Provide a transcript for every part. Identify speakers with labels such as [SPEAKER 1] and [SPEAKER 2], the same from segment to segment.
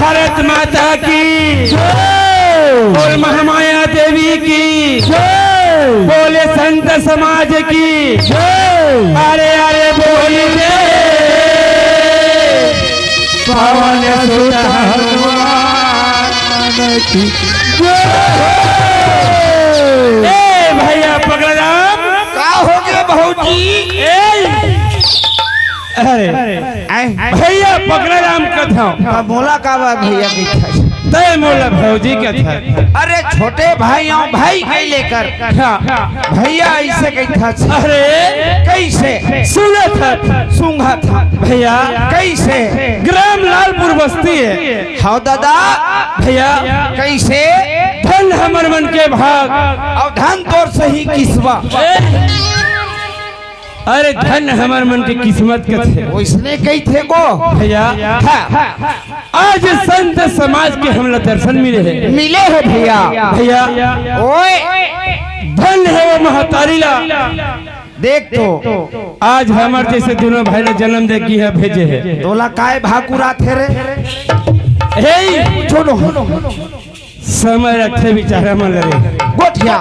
[SPEAKER 1] भारत माता की बोल महामाया देवी की बोले संत समाज की अरे अरे बोलिए पवन सुत हनुमान की भैया पगड़ाम
[SPEAKER 2] का हो गया बहुजी?
[SPEAKER 1] अरे भैया पगड़ाम कथा
[SPEAKER 2] मोला का बा भैया की था
[SPEAKER 1] तय मोला भौजी का था।
[SPEAKER 2] अरे छोटे भाइयों भाई के लेकर भैया ऐसे कही था।
[SPEAKER 1] अरे
[SPEAKER 2] कैसे
[SPEAKER 1] सुना था
[SPEAKER 2] सूंघा था
[SPEAKER 1] भैया
[SPEAKER 2] कैसे
[SPEAKER 1] ग्राम लालपुर बस्ती है।
[SPEAKER 2] हाँ दादा
[SPEAKER 1] भैया
[SPEAKER 2] कैसे
[SPEAKER 1] धन हमर मन के भाग
[SPEAKER 2] और धन तोर सही किस्वा
[SPEAKER 1] अरे धन हमार मन की किस्मत के थे
[SPEAKER 2] इसने कही थे को
[SPEAKER 1] भैया आज संत समाज के हमला दर्शन मिले
[SPEAKER 2] है भैया
[SPEAKER 1] भैया
[SPEAKER 2] ओए
[SPEAKER 1] धन है वो महतारी ला
[SPEAKER 2] देख तो
[SPEAKER 1] आज हमारे जैसे दोनों भाई ने जन्म दे की है भेजे है
[SPEAKER 2] तोला काय भाकुरा थे रे
[SPEAKER 1] हे
[SPEAKER 2] छोड़ो
[SPEAKER 1] समय रखे बेचारा मन रे
[SPEAKER 2] गोठिया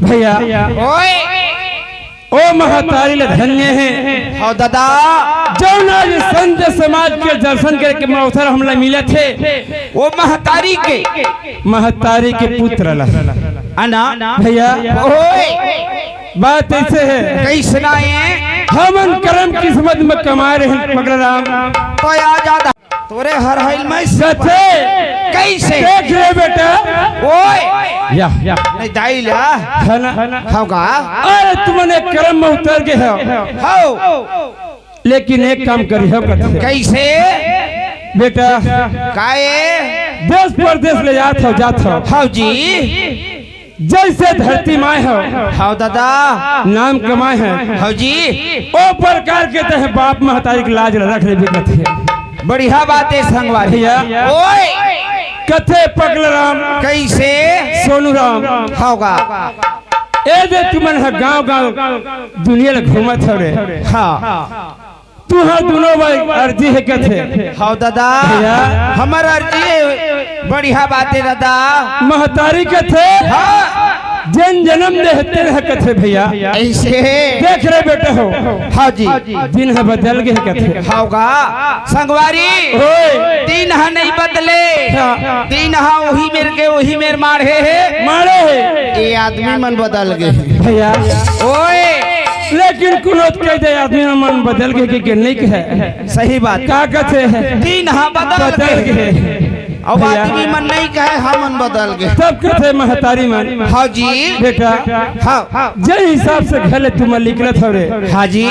[SPEAKER 1] भैया
[SPEAKER 2] ओए
[SPEAKER 1] ओ महतारी ले धन्य है
[SPEAKER 2] हाँ दादा
[SPEAKER 1] जो आज संत समाज के दर्शन करके अवसर हमला मिले थे
[SPEAKER 2] वो महतारी के
[SPEAKER 1] पुत्र ला
[SPEAKER 2] अना
[SPEAKER 1] भैया
[SPEAKER 2] ओए
[SPEAKER 1] बात ऐसे है
[SPEAKER 2] कैसे ना है
[SPEAKER 1] हमन कर्म किस्मत में कमा रहे हैं पगड़ाम
[SPEAKER 2] तो आ जादा तोरे हर हाल में
[SPEAKER 1] सचे
[SPEAKER 2] कैसे
[SPEAKER 1] देख ले बेटा
[SPEAKER 2] ओए
[SPEAKER 1] या
[SPEAKER 2] नहीं दाई ला
[SPEAKER 1] खाना
[SPEAKER 2] होगा
[SPEAKER 1] अरे तुमने कर्म में उतर गए
[SPEAKER 2] हो
[SPEAKER 1] लेकिन एक काम करी हो
[SPEAKER 2] कैसे
[SPEAKER 1] बेटा
[SPEAKER 2] काए
[SPEAKER 1] देश प्रदेश ले जात हो
[SPEAKER 2] हाँ जी
[SPEAKER 1] जैसे धरती माए हो
[SPEAKER 2] हाँ दादा
[SPEAKER 1] नाम कमाए हैं
[SPEAKER 2] हाँ जी
[SPEAKER 1] ओ प्रकार के तह बाप महतारी के लाज रख ले बेटा
[SPEAKER 2] बढ़िया बात है संगवारी
[SPEAKER 1] भैया
[SPEAKER 2] ओए
[SPEAKER 1] कथे पगलराम
[SPEAKER 2] कैसे
[SPEAKER 1] सोनू राम
[SPEAKER 2] होगा
[SPEAKER 1] ए दे तुमन है गांव दुनिया ले घूमत हो रे
[SPEAKER 2] हाँ
[SPEAKER 1] तू हर दोनों भाई अर्जी है कथे
[SPEAKER 2] हाँ दादा हमारा अर्जी है बढ़िया बात है दादा
[SPEAKER 1] महतारी कथे जन जन्म देते रह कथे भैया
[SPEAKER 2] ऐसे
[SPEAKER 1] देख रहे बेटे हो
[SPEAKER 2] हाँ जी
[SPEAKER 1] दिन है बदल गए कथे
[SPEAKER 2] होगा संगवारी दिन है नहीं बदले दिन है वही मेरे मारे है ये आदमी मन बदल गए
[SPEAKER 1] भैया
[SPEAKER 2] ओए
[SPEAKER 1] लेकिन कुनोत कह दे आदमी मन बदल गए कि नहीं है
[SPEAKER 2] सही बात
[SPEAKER 1] का कथे है
[SPEAKER 2] दिन है बदल गए अब आदमी मन नहीं कहे हम मन बदल गए
[SPEAKER 1] सब कथे महतारी मन
[SPEAKER 2] हाँ जी
[SPEAKER 1] बेटा
[SPEAKER 2] हाँ
[SPEAKER 1] जय हिसाब से घले तुम निकलत हो रे
[SPEAKER 2] हाँ जी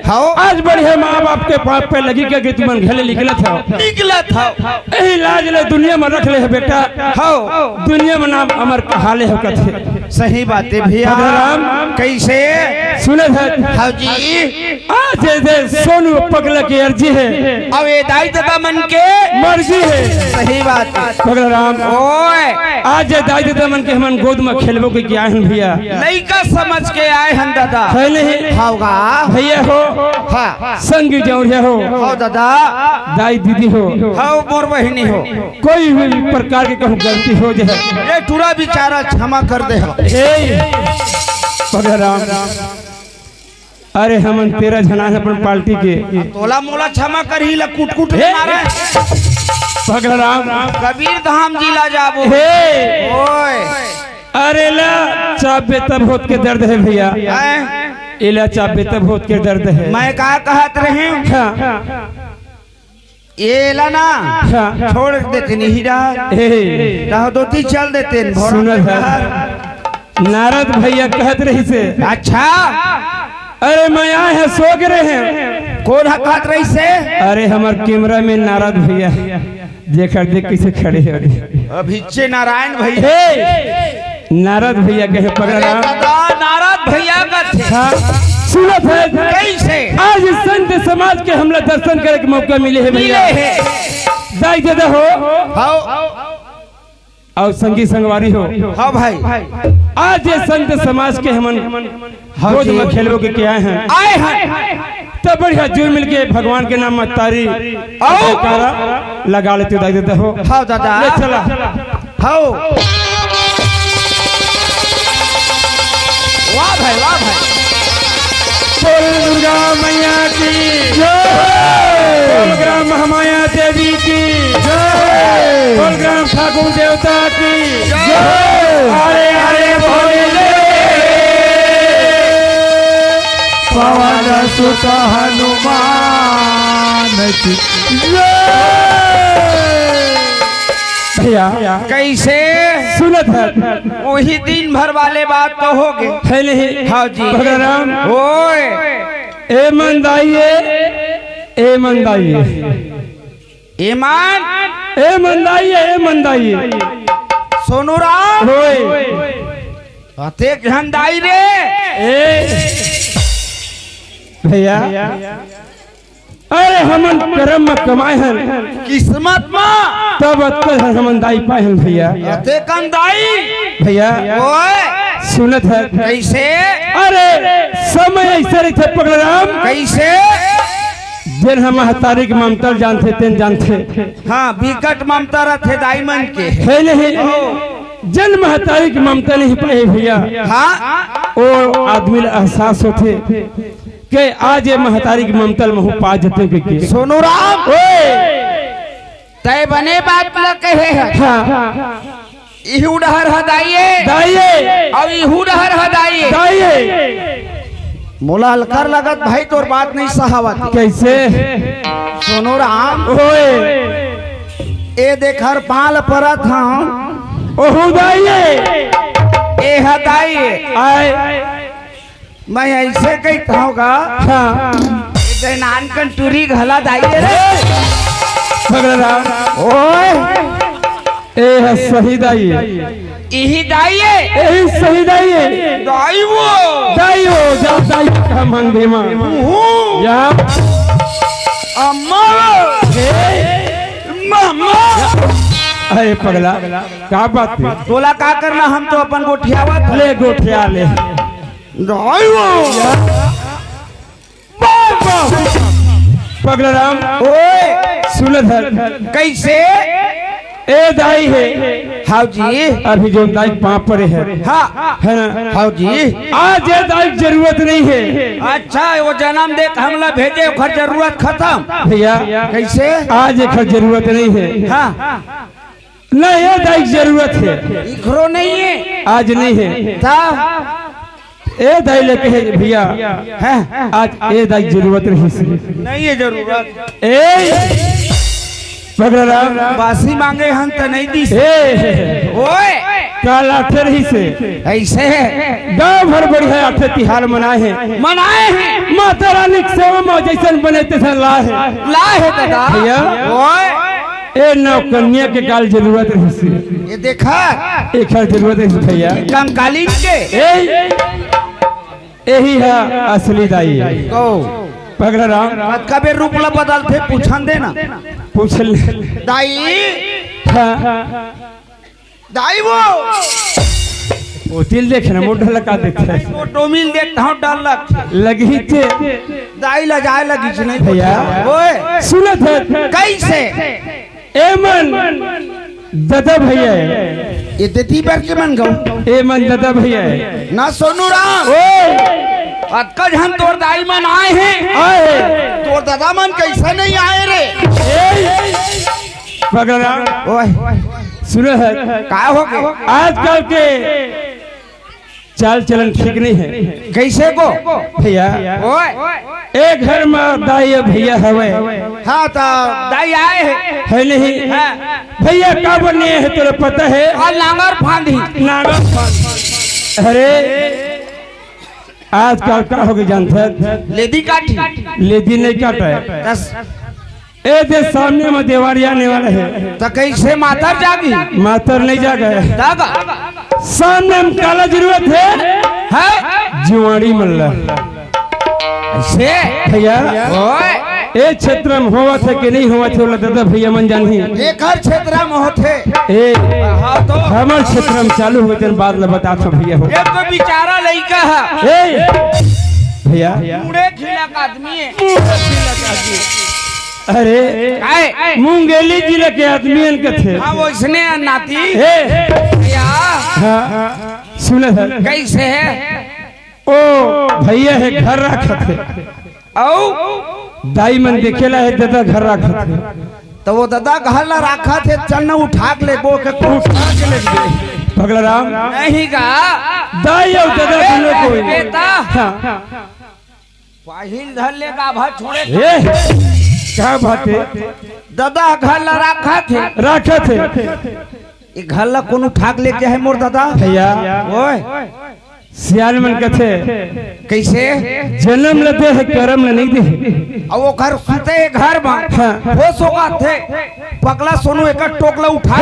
[SPEAKER 1] हाँ आज बढ़िया माँ बाप के पाप पे लगी के तुम घले निकलत हो यही लाज ले दुनिया में रख ले है बेटा
[SPEAKER 2] हाँ
[SPEAKER 1] दुनिया में नाम अमर कहाले हो कथे
[SPEAKER 2] सही बात है भैया कैसे
[SPEAKER 1] सुने थे
[SPEAKER 2] हाँ जी
[SPEAKER 1] आज सोनू पगला की अर्जी है
[SPEAKER 2] अब ये दाई दादा मन के
[SPEAKER 1] मर्जी है
[SPEAKER 2] सही बात है
[SPEAKER 1] पगलराम
[SPEAKER 2] ओए
[SPEAKER 1] आज दाई दादा मन के हमन गोद में खेलबो के क्या है भैया
[SPEAKER 2] लइका समझ के आए हैं दादा
[SPEAKER 1] है नहीं
[SPEAKER 2] होगा
[SPEAKER 1] भैया हो
[SPEAKER 2] हाँ
[SPEAKER 1] संगी जौरिया हो
[SPEAKER 2] हाँ दादा
[SPEAKER 1] दाई दीदी हो
[SPEAKER 2] हाँ मोर बहनी हो
[SPEAKER 1] कोई भी प्रकार की कहूँ गलती हो जाए
[SPEAKER 2] ये टूरा बेचारा क्षमा कर दे
[SPEAKER 1] पगलराम अरे हमन 13 जना है अपन पार्टी के
[SPEAKER 2] तोला मोला क्षमा कर ही कुट कुट मारे
[SPEAKER 1] पगलराम
[SPEAKER 2] कबीर धाम जिला जाबो ओए
[SPEAKER 1] अरे ला चाबे तब होत के दर्द है भैया इला चाबे तब होत के दर्द है
[SPEAKER 2] मैं का कहत रहे ये ला ना छोड़ देते नहीं रहा दोती चल देते
[SPEAKER 1] सुनत है नारद भैया कहत रही से
[SPEAKER 2] अच्छा
[SPEAKER 1] अरे मैं आए हैं सो गए हैं
[SPEAKER 2] कौन कहत रही से
[SPEAKER 1] अरे हमार कैमरा में नारद भैया देखा देख कैसे खड़े है
[SPEAKER 2] अभिचे नारायण भैया
[SPEAKER 1] नारद भैया कहे पगलराम
[SPEAKER 2] नारद भैया का
[SPEAKER 1] सुनत है
[SPEAKER 2] कैसे
[SPEAKER 1] आज संत समाज के हमला दर्शन करे के मौका मिले है भैया दाई दादा हो और संगी संगवारी हो
[SPEAKER 2] हाँ भाई
[SPEAKER 1] आज ये संत समाज के हमन गोद में खेलबो के क्या हैं
[SPEAKER 2] आए हैं
[SPEAKER 1] तब बढ़िया जुल मिल के भगवान के नाम में तारी लगा लेते दाई देते हो।
[SPEAKER 2] हाँ दादा
[SPEAKER 1] ले चला
[SPEAKER 2] हाँ वाह भाई वाह भाई।
[SPEAKER 1] बोल दुर्गा मैया की जय, बोल ग्राम महामाया देवी की जय, बोल ग्राम ठाकुर देवता की जय। अरे अरे बोले
[SPEAKER 2] पवन सुत हनुमान की
[SPEAKER 1] भैया
[SPEAKER 2] कैसे
[SPEAKER 1] सुनत है
[SPEAKER 2] वही दिन भर वाले बात तो हो गए
[SPEAKER 1] है नहीं।
[SPEAKER 2] हाँ जी
[SPEAKER 1] भगराम
[SPEAKER 2] ओए
[SPEAKER 1] ए मंदाइए ए मंदाइए
[SPEAKER 2] ईमान
[SPEAKER 1] ए मंदाइए ए मंदाइए
[SPEAKER 2] सोनू राम
[SPEAKER 1] होए
[SPEAKER 2] हते घंदाई रे
[SPEAKER 1] ए भैया अरे हमन कर्म में कमाए हैं
[SPEAKER 2] किस्मत में
[SPEAKER 1] तब अत्तर हमन दाई पाए हैं भैया।
[SPEAKER 2] हते कंदाई
[SPEAKER 1] भैया
[SPEAKER 2] ओए
[SPEAKER 1] सुनत है
[SPEAKER 2] कैसे
[SPEAKER 1] अरे समय ऐसे रहते पगड़राम
[SPEAKER 2] कैसे
[SPEAKER 1] जिन हम महतारी के ममता जानते तेन जानते
[SPEAKER 2] हाँ विकट ममता रथे दाई मन के
[SPEAKER 1] है नहीं। जन महतारी की ममता नहीं पाए भैया
[SPEAKER 2] हाँ
[SPEAKER 1] वो आदमी एहसास होते के आज ये महतारी की ममता महू पा जते के
[SPEAKER 2] सोनू राम तय बने बात ल कहे है
[SPEAKER 1] हाँ
[SPEAKER 2] इहू डहर हदाइए
[SPEAKER 1] दाइए
[SPEAKER 2] और इहू डहर हदाइए
[SPEAKER 1] दाइए
[SPEAKER 2] मोला हलकर लगत भाई तोर बात नहीं सहावत
[SPEAKER 1] कैसे
[SPEAKER 2] सोनू राम
[SPEAKER 1] ओए
[SPEAKER 2] ए देखर पाल परत हम
[SPEAKER 1] ओहू दाइए
[SPEAKER 2] ए हदाइए
[SPEAKER 1] आए
[SPEAKER 2] मैं ऐसे कहता हूँ
[SPEAKER 1] हाँ
[SPEAKER 2] नान कंटूरी घला दाइए रे
[SPEAKER 1] भगड़राम
[SPEAKER 2] ओए
[SPEAKER 1] ए है सही दाइए
[SPEAKER 2] यही दाइए
[SPEAKER 1] यही सही दाइए
[SPEAKER 2] दाई वो
[SPEAKER 1] दाइयो जा दाई का मंगे मां या
[SPEAKER 2] अम्मा मामा
[SPEAKER 1] अरे पगला का बात है
[SPEAKER 2] बोला का करना हम तो अपन गोठियावा
[SPEAKER 1] ले गोठिया ले
[SPEAKER 2] दाई वो
[SPEAKER 1] पगड़राम
[SPEAKER 2] ओए
[SPEAKER 1] सुनत है
[SPEAKER 2] कैसे
[SPEAKER 1] ए दाई है
[SPEAKER 2] हाँ जी
[SPEAKER 1] अभी जो दाई पाँव पर है
[SPEAKER 2] हाँ
[SPEAKER 1] है ना
[SPEAKER 2] हाँ जी
[SPEAKER 1] आज ये दाई की जरूरत नहीं है।
[SPEAKER 2] अच्छा वो जन्म देख हमला भेजे घर जरूरत खत्म
[SPEAKER 1] भैया
[SPEAKER 2] कैसे
[SPEAKER 1] आज एक जरूरत नहीं है।
[SPEAKER 2] हाँ
[SPEAKER 1] नहीं ये दाई की जरूरत है
[SPEAKER 2] इखरो नहीं है
[SPEAKER 1] आज नहीं है।
[SPEAKER 2] था
[SPEAKER 1] ए दाई लेके है भैया
[SPEAKER 2] है
[SPEAKER 1] आज ए दाई की जरूरत नहीं से
[SPEAKER 2] नहीं है जरूरत
[SPEAKER 1] ए भगड़राम
[SPEAKER 2] बासी मांगे हम तो नहीं दी
[SPEAKER 1] ए
[SPEAKER 2] ओए
[SPEAKER 1] काल आठे रही से
[SPEAKER 2] ऐसे
[SPEAKER 1] गाँव भर बढ़िया आठे तिहार मनाए हैं
[SPEAKER 2] मनाए हैं
[SPEAKER 1] माता रानी की सेवा में जैसन बने तैसन ला है
[SPEAKER 2] दादा
[SPEAKER 1] भैया
[SPEAKER 2] ओए
[SPEAKER 1] ए नौ कन्या के काल जरूरत रही से
[SPEAKER 2] ये देखा
[SPEAKER 1] एक जरूरत है भैया
[SPEAKER 2] कंकालीन के
[SPEAKER 1] यही है असली दाई
[SPEAKER 2] को
[SPEAKER 1] पगड़राम
[SPEAKER 2] कबे रूप ला बदल थे पूछन देना
[SPEAKER 1] पूछ ले
[SPEAKER 2] दाई
[SPEAKER 1] हाँ,
[SPEAKER 2] दाई वो
[SPEAKER 1] तिल देखे ना मोटा लगा देते है
[SPEAKER 2] फोटो मिल देखता हूँ डर लग
[SPEAKER 1] लगी थे
[SPEAKER 2] दाई ला जाए लगी नहीं
[SPEAKER 1] भैया
[SPEAKER 2] ओए
[SPEAKER 1] सुनत है
[SPEAKER 2] कैसे
[SPEAKER 1] एमन दादा भैया
[SPEAKER 2] ये देती पर के मन गौ
[SPEAKER 1] एमन दादा भैया है
[SPEAKER 2] ना सोनू राम
[SPEAKER 1] ओ
[SPEAKER 2] अतकज हम तोर दाई मन आए हैं
[SPEAKER 1] आए
[SPEAKER 2] तोर दादा मन कैसे नहीं आए रे
[SPEAKER 1] पगड़राम
[SPEAKER 2] ओए
[SPEAKER 1] सुनो है
[SPEAKER 2] का हो गए
[SPEAKER 1] आजकल के चाल चलन ठीक नहीं है
[SPEAKER 2] कैसे को
[SPEAKER 1] भैया
[SPEAKER 2] ओए
[SPEAKER 1] एक घर में दाई भैया हवे
[SPEAKER 2] हाँ तो दाई आए हैं
[SPEAKER 1] है नहीं भैया का बने है तुझे पता है
[SPEAKER 2] और नांगर फांदी
[SPEAKER 1] नागर अरे आजकल का हो गई जानते
[SPEAKER 2] लेदी काटी
[SPEAKER 1] लेदी नहीं काटा है
[SPEAKER 2] दस
[SPEAKER 1] ए दे सामने में देवारी आने वाला है
[SPEAKER 2] तो कैसे मातर जागी
[SPEAKER 1] मातर नहीं जागा
[SPEAKER 2] दागा
[SPEAKER 1] सामने में काला जरूरत है जुआड़ी मल्ला
[SPEAKER 2] ऐसे
[SPEAKER 1] भैया
[SPEAKER 2] ओए
[SPEAKER 1] ए क्षेत्र में होवा थे कि नहीं होवा थे बोला दादा भैया मन जानी
[SPEAKER 2] एक हर क्षेत्र में होते
[SPEAKER 1] ए
[SPEAKER 2] हाँ तो
[SPEAKER 1] हमारे क्षेत्र में चालू हुए दिन बाद में बता तो भैया हो
[SPEAKER 2] एक तो बेचारा लड़का है
[SPEAKER 1] ए भैया
[SPEAKER 2] मुड़े खिलक आदमी है।
[SPEAKER 1] अरे मुंगेली जिले के आदमी के थे।
[SPEAKER 2] हाँ वो इसने नाती
[SPEAKER 1] भैया सुने सर
[SPEAKER 2] कैसे है
[SPEAKER 1] ओ भैया है घर रखा थे दाई मन देखेला है दादा घर रखा थे
[SPEAKER 2] तो वो दादा घर ला रखा थे चल न उठा के ले गो के
[SPEAKER 1] उठा के ले गए पगला राम
[SPEAKER 2] नहीं का
[SPEAKER 1] दाई और दादा दोनों कोई
[SPEAKER 2] बेटा पाहिल धर ले का भा छोड़े
[SPEAKER 1] क्या बात है
[SPEAKER 2] दादा घर ला रखा थे ये घर ला कौन उठा के लेके है मोर दादा
[SPEAKER 1] भैया
[SPEAKER 2] ओए
[SPEAKER 1] सियाल मन कथे
[SPEAKER 2] कैसे
[SPEAKER 1] जन्म लेते है कर्म नहीं दे
[SPEAKER 2] और वो घर सुते घर में वो सोगा थे पगला सोनू एक टोकला उठा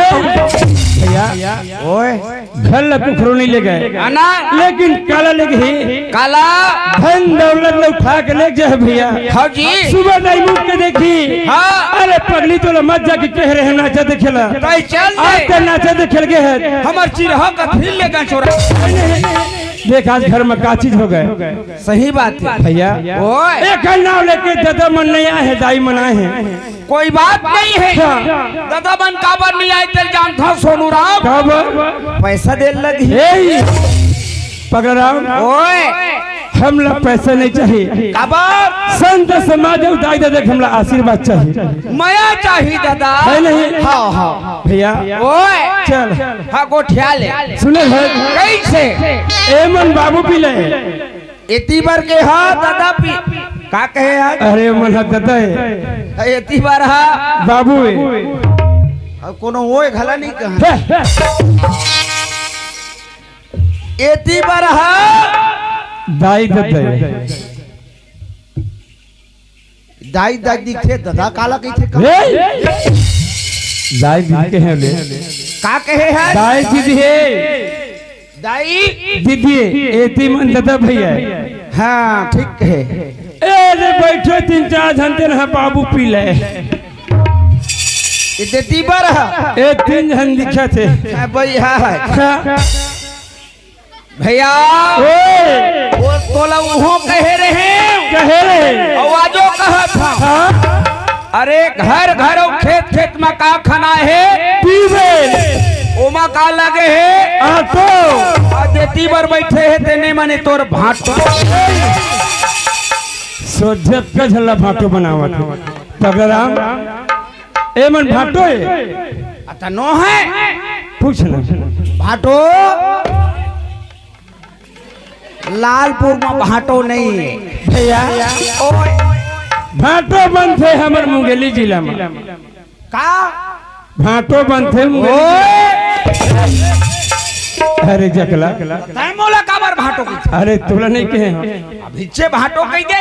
[SPEAKER 1] भैया
[SPEAKER 2] ओए
[SPEAKER 1] घर ला कुखरो नहीं ले गए लेकिन काला ले गए
[SPEAKER 2] काला
[SPEAKER 1] धन दौलत ले उठा के ले जाए भैया
[SPEAKER 2] हाँ जी
[SPEAKER 1] सुबह नहीं मुख के देखी
[SPEAKER 2] हाँ
[SPEAKER 1] अरे पगली तो मत जाके कह रहे हैं नाचा देखेला
[SPEAKER 2] चल
[SPEAKER 1] आज तो नाचा देखेल के है
[SPEAKER 2] हमार चिरहा का फिर ले गए छोरा
[SPEAKER 1] देख आज घर में का चीज हो गए
[SPEAKER 2] सही बात है
[SPEAKER 1] भैया
[SPEAKER 2] ओए
[SPEAKER 1] एक नाव लेके दादा मन नहीं आए है दाई मन आए हैं
[SPEAKER 2] कोई बात नहीं है दादा मन काबर नहीं आए तेल जान था सोनू राम
[SPEAKER 1] कब
[SPEAKER 2] पैसा दे लगी
[SPEAKER 1] पगला राम
[SPEAKER 2] ओए
[SPEAKER 1] हम लोग पैसे नहीं चाहिए
[SPEAKER 2] काबर
[SPEAKER 1] संत समाज दाई दादा के हमला आशीर्वाद चाहिए
[SPEAKER 2] माया चाहिए दादा
[SPEAKER 1] है नहीं
[SPEAKER 2] हाँ हाँ
[SPEAKER 1] भैया
[SPEAKER 2] ओए
[SPEAKER 1] चल
[SPEAKER 2] हाँ गोठिया ले
[SPEAKER 1] सुने
[SPEAKER 2] कैसे
[SPEAKER 1] एमन बाबू पी ले
[SPEAKER 2] इतनी बार के हाँ दादा पी का कहे हाँ
[SPEAKER 1] अरे मन दादा है
[SPEAKER 2] इतनी बार हाँ
[SPEAKER 1] बाबू है
[SPEAKER 2] कोनो वो घला नहीं कहा इतनी बार हाँ
[SPEAKER 1] दाई दादा
[SPEAKER 2] दाई दाई दिखे दादा काला कैसे
[SPEAKER 1] दाई दीदी हैं ले
[SPEAKER 2] का कहे है
[SPEAKER 1] दाई दीदी है
[SPEAKER 2] दाई
[SPEAKER 1] दीदी एती मन दादा भैया
[SPEAKER 2] हाँ ठीक है
[SPEAKER 1] अरे बैठो 3-4 घंटे ना बाबू पी ले
[SPEAKER 2] इतनी बार
[SPEAKER 1] ए 3 जन दिखे थे
[SPEAKER 2] भैया भैया वो तोला वो कहे रहे आवाजो कहा था अरे घर घर और खेत खेत में का खाना है ओमा का लगे है
[SPEAKER 1] आटो
[SPEAKER 2] देती बार बैठे है तेने मने तोर भाटो
[SPEAKER 1] सोझत का झल्ला भाटो बनावा पगला ए मन भाटो है
[SPEAKER 2] अच्छा नो है
[SPEAKER 1] पूछ ना
[SPEAKER 2] भाटो लालपुर में भाटो नहीं
[SPEAKER 1] भैया भाटो बंद थे हमारे मुंगेली जिला में
[SPEAKER 2] का
[SPEAKER 1] भाटो बंद थे अरे जकला
[SPEAKER 2] तैमोला काबर भाटो की
[SPEAKER 1] अरे तुला नहीं कहे
[SPEAKER 2] अभिचे भाटो कही दे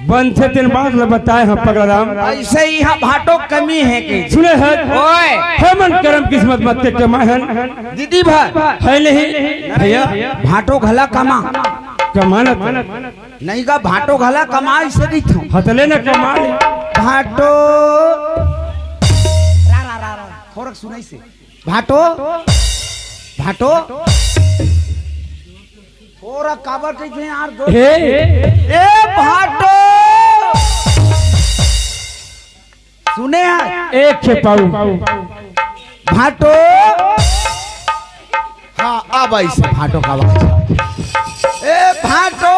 [SPEAKER 1] बंद थे तीन बात बताए हम पगला राम
[SPEAKER 2] ऐसे ही यहाँ भाटो कमी है कि
[SPEAKER 1] सुने है
[SPEAKER 2] ओए
[SPEAKER 1] हमन करम किस्मत मत के कमाए हैं
[SPEAKER 2] दीदी भाई
[SPEAKER 1] है नहीं भैया
[SPEAKER 2] भाटो घला कमा
[SPEAKER 1] कमाना
[SPEAKER 2] नहीं का भाटो घला कमा इसे नहीं था
[SPEAKER 1] हतले न कमा ले
[SPEAKER 2] भाटो खोरक सुनाई से भाटो भाटो खोरक काबर कहते हैं यार दो ए भाटो सुने हैं
[SPEAKER 1] एक खेपाऊ
[SPEAKER 2] भाटो हाँ अब ऐसे भाटो का आवाज ए भाटो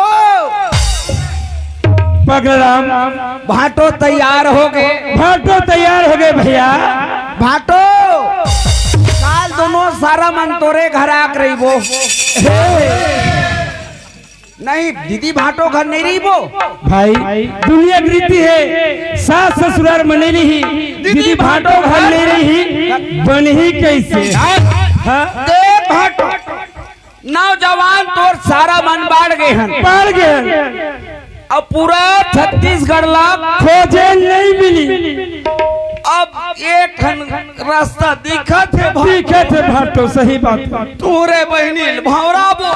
[SPEAKER 1] पगला राम
[SPEAKER 2] भाटो तैयार हो गए
[SPEAKER 1] भाटो तैयार हो गए भैया
[SPEAKER 2] भाटो काल दोनों सारा मन तोरे घर आक रही वो नहीं दीदी भाटो घर नहीं रही वो
[SPEAKER 1] भाई दुनिया की रीति है सास ससुराल में नहीं रही दीदी भाटो घर नहीं रही बन ही कैसे
[SPEAKER 2] देख भाटो नौजवान तोर सारा मन बाढ़ गए हैं
[SPEAKER 1] पार गए
[SPEAKER 2] अब पूरा छत्तीसगढ़ ला
[SPEAKER 1] खोजे नहीं मिली
[SPEAKER 2] अब एक रास्ता दिखा थे
[SPEAKER 1] भाटो सही बात
[SPEAKER 2] तोरे बहनी भौरा बो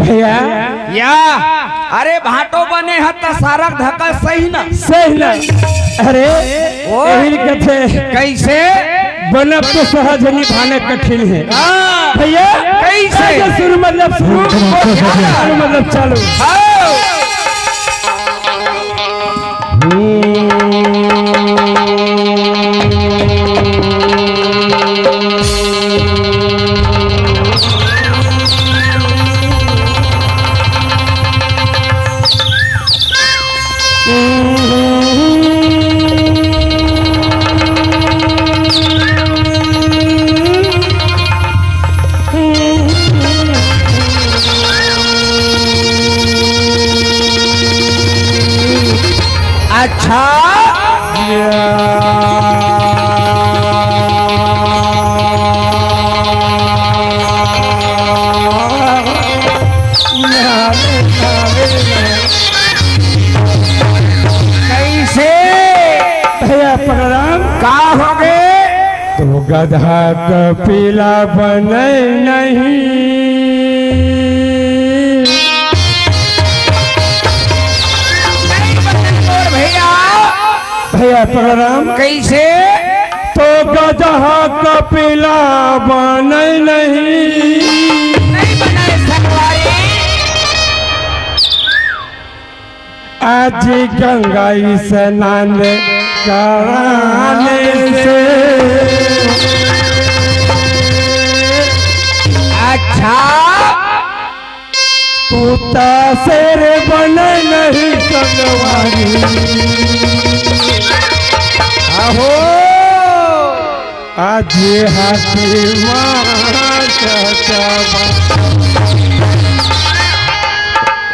[SPEAKER 1] भैया
[SPEAKER 2] या अरे भाटो बने है तो सारा धक्का सही ना
[SPEAKER 1] अरे यही कथे
[SPEAKER 2] कैसे
[SPEAKER 1] बनब तो सहज निभाने कठिन है भैया
[SPEAKER 2] कैसे?
[SPEAKER 1] शुरू मतलब शुरू शुरू मतलब चालू।
[SPEAKER 2] आओ। अच्छा कैसे
[SPEAKER 1] भैया प्रणाम।
[SPEAKER 2] का हो गए?
[SPEAKER 1] तो गधा कपिला बने नहीं। भैया प्रणाम।
[SPEAKER 2] कैसे?
[SPEAKER 1] तो गधा कपिला बने नहीं।
[SPEAKER 2] नहीं बनाए सवारी।
[SPEAKER 1] आज गंगा स्नान कराने से
[SPEAKER 2] अच्छा
[SPEAKER 1] कुत्ता शेर बने नहीं सगवारी।
[SPEAKER 2] आहो
[SPEAKER 1] आज हाथी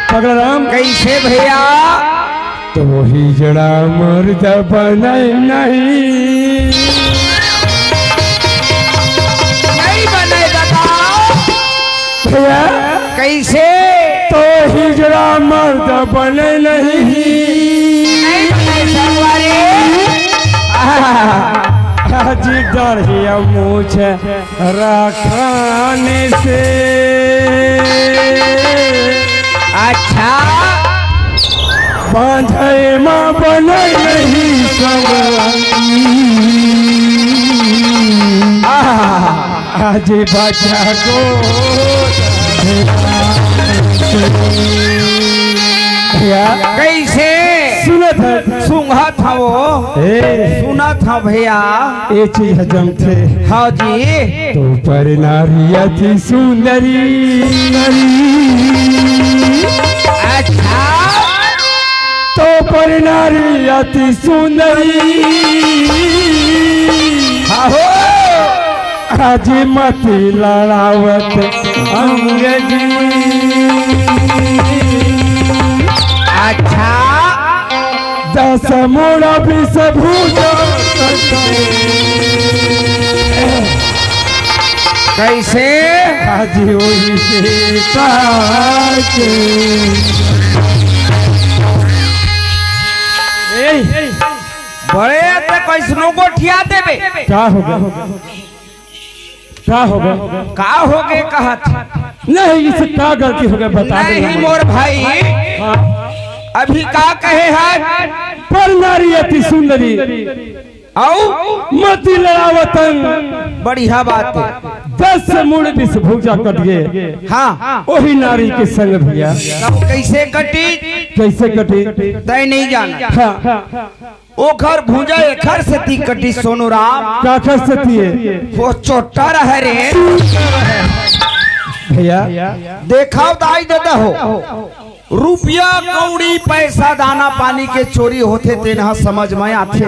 [SPEAKER 1] प्रणाम।
[SPEAKER 2] कैसे भैया?
[SPEAKER 1] तो हिजड़ा मर्द बने नहीं।
[SPEAKER 2] नहीं बने दादा।
[SPEAKER 1] भैया
[SPEAKER 2] कैसे?
[SPEAKER 1] तो हिजड़ा मर्द बने नहीं।
[SPEAKER 2] नहीं बने सवारी।
[SPEAKER 1] आज डरिया मूछ रखाने से
[SPEAKER 2] अच्छा
[SPEAKER 1] बांधे माँ बने नहीं सवारी। आज बच्चा को
[SPEAKER 2] कैसे?
[SPEAKER 1] सुनत है
[SPEAKER 2] सुंघा था वो।
[SPEAKER 1] ए
[SPEAKER 2] सुना था भैया।
[SPEAKER 1] ये चीज हजम थे।
[SPEAKER 2] हाँ जी।
[SPEAKER 1] तो पर नारी अति सुंदरी।
[SPEAKER 2] अच्छा
[SPEAKER 1] तो पर नारी अति सुंदरी।
[SPEAKER 2] आहो
[SPEAKER 1] आज मती लड़ावत अंग्रेजी।
[SPEAKER 2] अच्छा
[SPEAKER 1] 10 मोड़ा 20 भूजा।
[SPEAKER 2] कैसे?
[SPEAKER 1] आज वही से ताके।
[SPEAKER 2] बड़े तो कैसनो को ठिया देवे।
[SPEAKER 1] क्या होगा? क्या होगा?
[SPEAKER 2] का हो गए कहा था?
[SPEAKER 1] नहीं इसे क्या गलती हो गया बता दे।
[SPEAKER 2] नहीं मोर भाई अभी का कहे है?
[SPEAKER 1] पर नारी अति सुंदरी
[SPEAKER 2] आओ
[SPEAKER 1] मती लड़ावतन।
[SPEAKER 2] बढ़िया बात है।
[SPEAKER 1] 10 मुड़ 20 भूजा कट गए।
[SPEAKER 2] हाँ
[SPEAKER 1] वही नारी के संग भैया।
[SPEAKER 2] तब कैसे कटी?
[SPEAKER 1] कैसे कटी?
[SPEAKER 2] तय नहीं जाना।
[SPEAKER 1] हाँ
[SPEAKER 2] ओखर भूजा एखर से ती कटी सोनू राम।
[SPEAKER 1] क्या कर सकती है
[SPEAKER 2] वो चोटा रहे रे
[SPEAKER 1] भैया?
[SPEAKER 2] देखाओ दाई दादा हो। रुपया कौड़ी पैसा दाना पानी के चोरी होते तेना समझ में आते।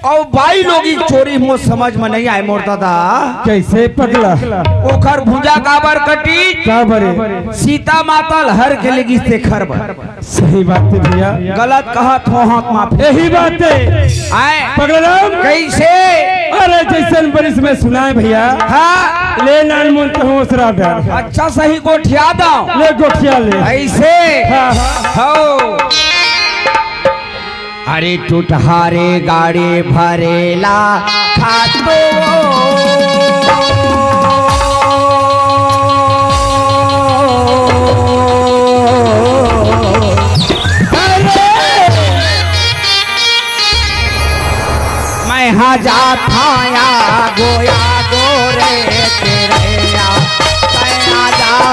[SPEAKER 2] और बाई लोगी चोरी मो समझ में नहीं आए मोर दादा।
[SPEAKER 1] कैसे पगला?
[SPEAKER 2] ओखर भुजा काबर कटी?
[SPEAKER 1] क्या बरे?
[SPEAKER 2] सीता माता लहर के लगी से खरबर।
[SPEAKER 1] सही बात है भैया।
[SPEAKER 2] गलत कहा थो हाथ माफी।
[SPEAKER 1] यही बात है
[SPEAKER 2] आए
[SPEAKER 1] पगलाम।
[SPEAKER 2] कैसे?
[SPEAKER 1] अरे जैसन बरिस में सुनाए भैया।
[SPEAKER 2] हाँ
[SPEAKER 1] ले नान मुन तहोसरा डर।
[SPEAKER 2] अच्छा सही गोठिया दो।
[SPEAKER 1] ले गोठिया ले।
[SPEAKER 2] ऐसे
[SPEAKER 1] हाँ
[SPEAKER 2] हो। अरे टूटहारे गाड़ी भरेला खातो। मैं हाँ जा थाया गोया गोरे